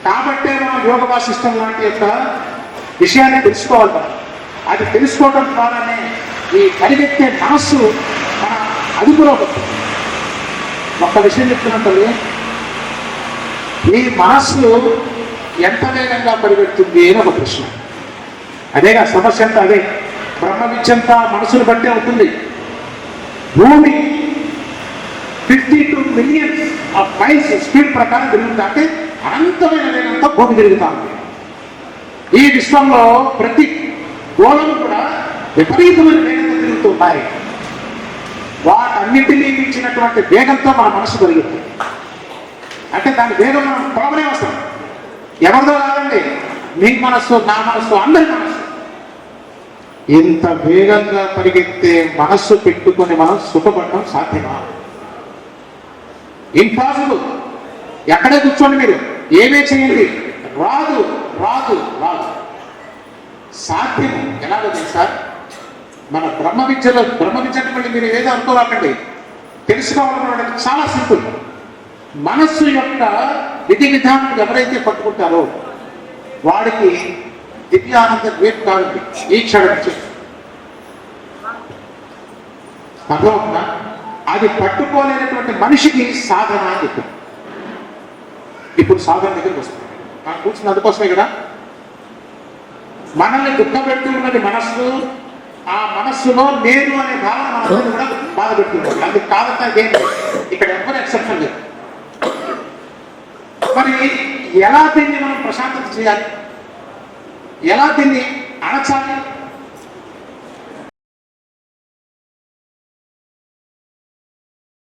B: కాబట్టే మనం యోగ వాసిష్టం లాంటి యొక్క విషయాన్ని తెలుసుకోవాలి. మనం అది తెలుసుకోవడం ద్వారానే ఈ పరిగెత్తే మనస్సు మన అదుపులో ఉంటుంది. ఒక్క విషయం చెప్తున్నట్టు, ఈ మనస్సు ఎంత వేగంగా పరిగెడుతుంది అని ఒక ప్రశ్న. అదేగా సమస్య అంతా, అదే బ్రహ్మ విద్యంతా మనసును బట్టే ఉంటుంది. భూమి 52 మిలియన్స్ ఆఫ్ మైల్స్ స్పీడ్ ప్రకారం తిరుగుతుంది, అంటే అనంతమైన వేగంతో భూమి తిరుగుతా ఉంది. ఈ విశ్వంలో ప్రతి గోళం కూడా విపరీతమైన వేగంతో తిరుగుతున్నాయి. వాటన్నింటినీ మించినటువంటి వేగంతో మన మనసు పెరుగుతుంది. అంటే దాని వేగం మనం కొలవనే వస్తాం. ఎవరిదో కాదండి, మీ మనస్సు, నా మనస్సు, అందరి మనస్సు. ఇంత వేగంగా పరిగెత్తే మనస్సు పెట్టుకొని మనం సుఖపడడం సాధ్యమా? ఇంపాసిబుల్. ఎక్కడే కూర్చోండి, మీరు ఏమే చేయండి, రాదు రాదు రాదు. సాధ్యం ఎలాగో తెలుసా? మన బ్రహ్మ విద్యలో, బ్రహ్మ విద్య మళ్ళీ మీరు ఏదో అనుకోవాలండి, తెలుసుకోవాలన్నది చాలా సింపుల్. మనస్సు యొక్క విధి విధానం ఎవరైతే పట్టుకుంటారో వాడికి దివ్యానంద ద్వీప్ కాదు ఈ క్షణం నుంచి. అర్థమవుతుందా? అది పట్టుకోలేనటువంటి మనిషికి సాధన అని చెప్పారు. ఇప్పుడు సాధన దగ్గరికి వస్తుంది. మనం కూర్చుని అందుకోసమే కదా. మనల్ని దుఃఖపెట్టి ఉన్నది మనస్సు, ఆ మనస్సులో నేను అనే భావన మనల్ని కూడా బాధ పెట్టుకుంటుంది. అది కాదంటే అదేంటి, ఇక్కడ ఎవరు ఎక్సెప్షన్ లేదు. మరి ఎలా దీన్ని మనం ప్రశాంతత చేయాలి, ఎలా దీన్ని అణచాలి?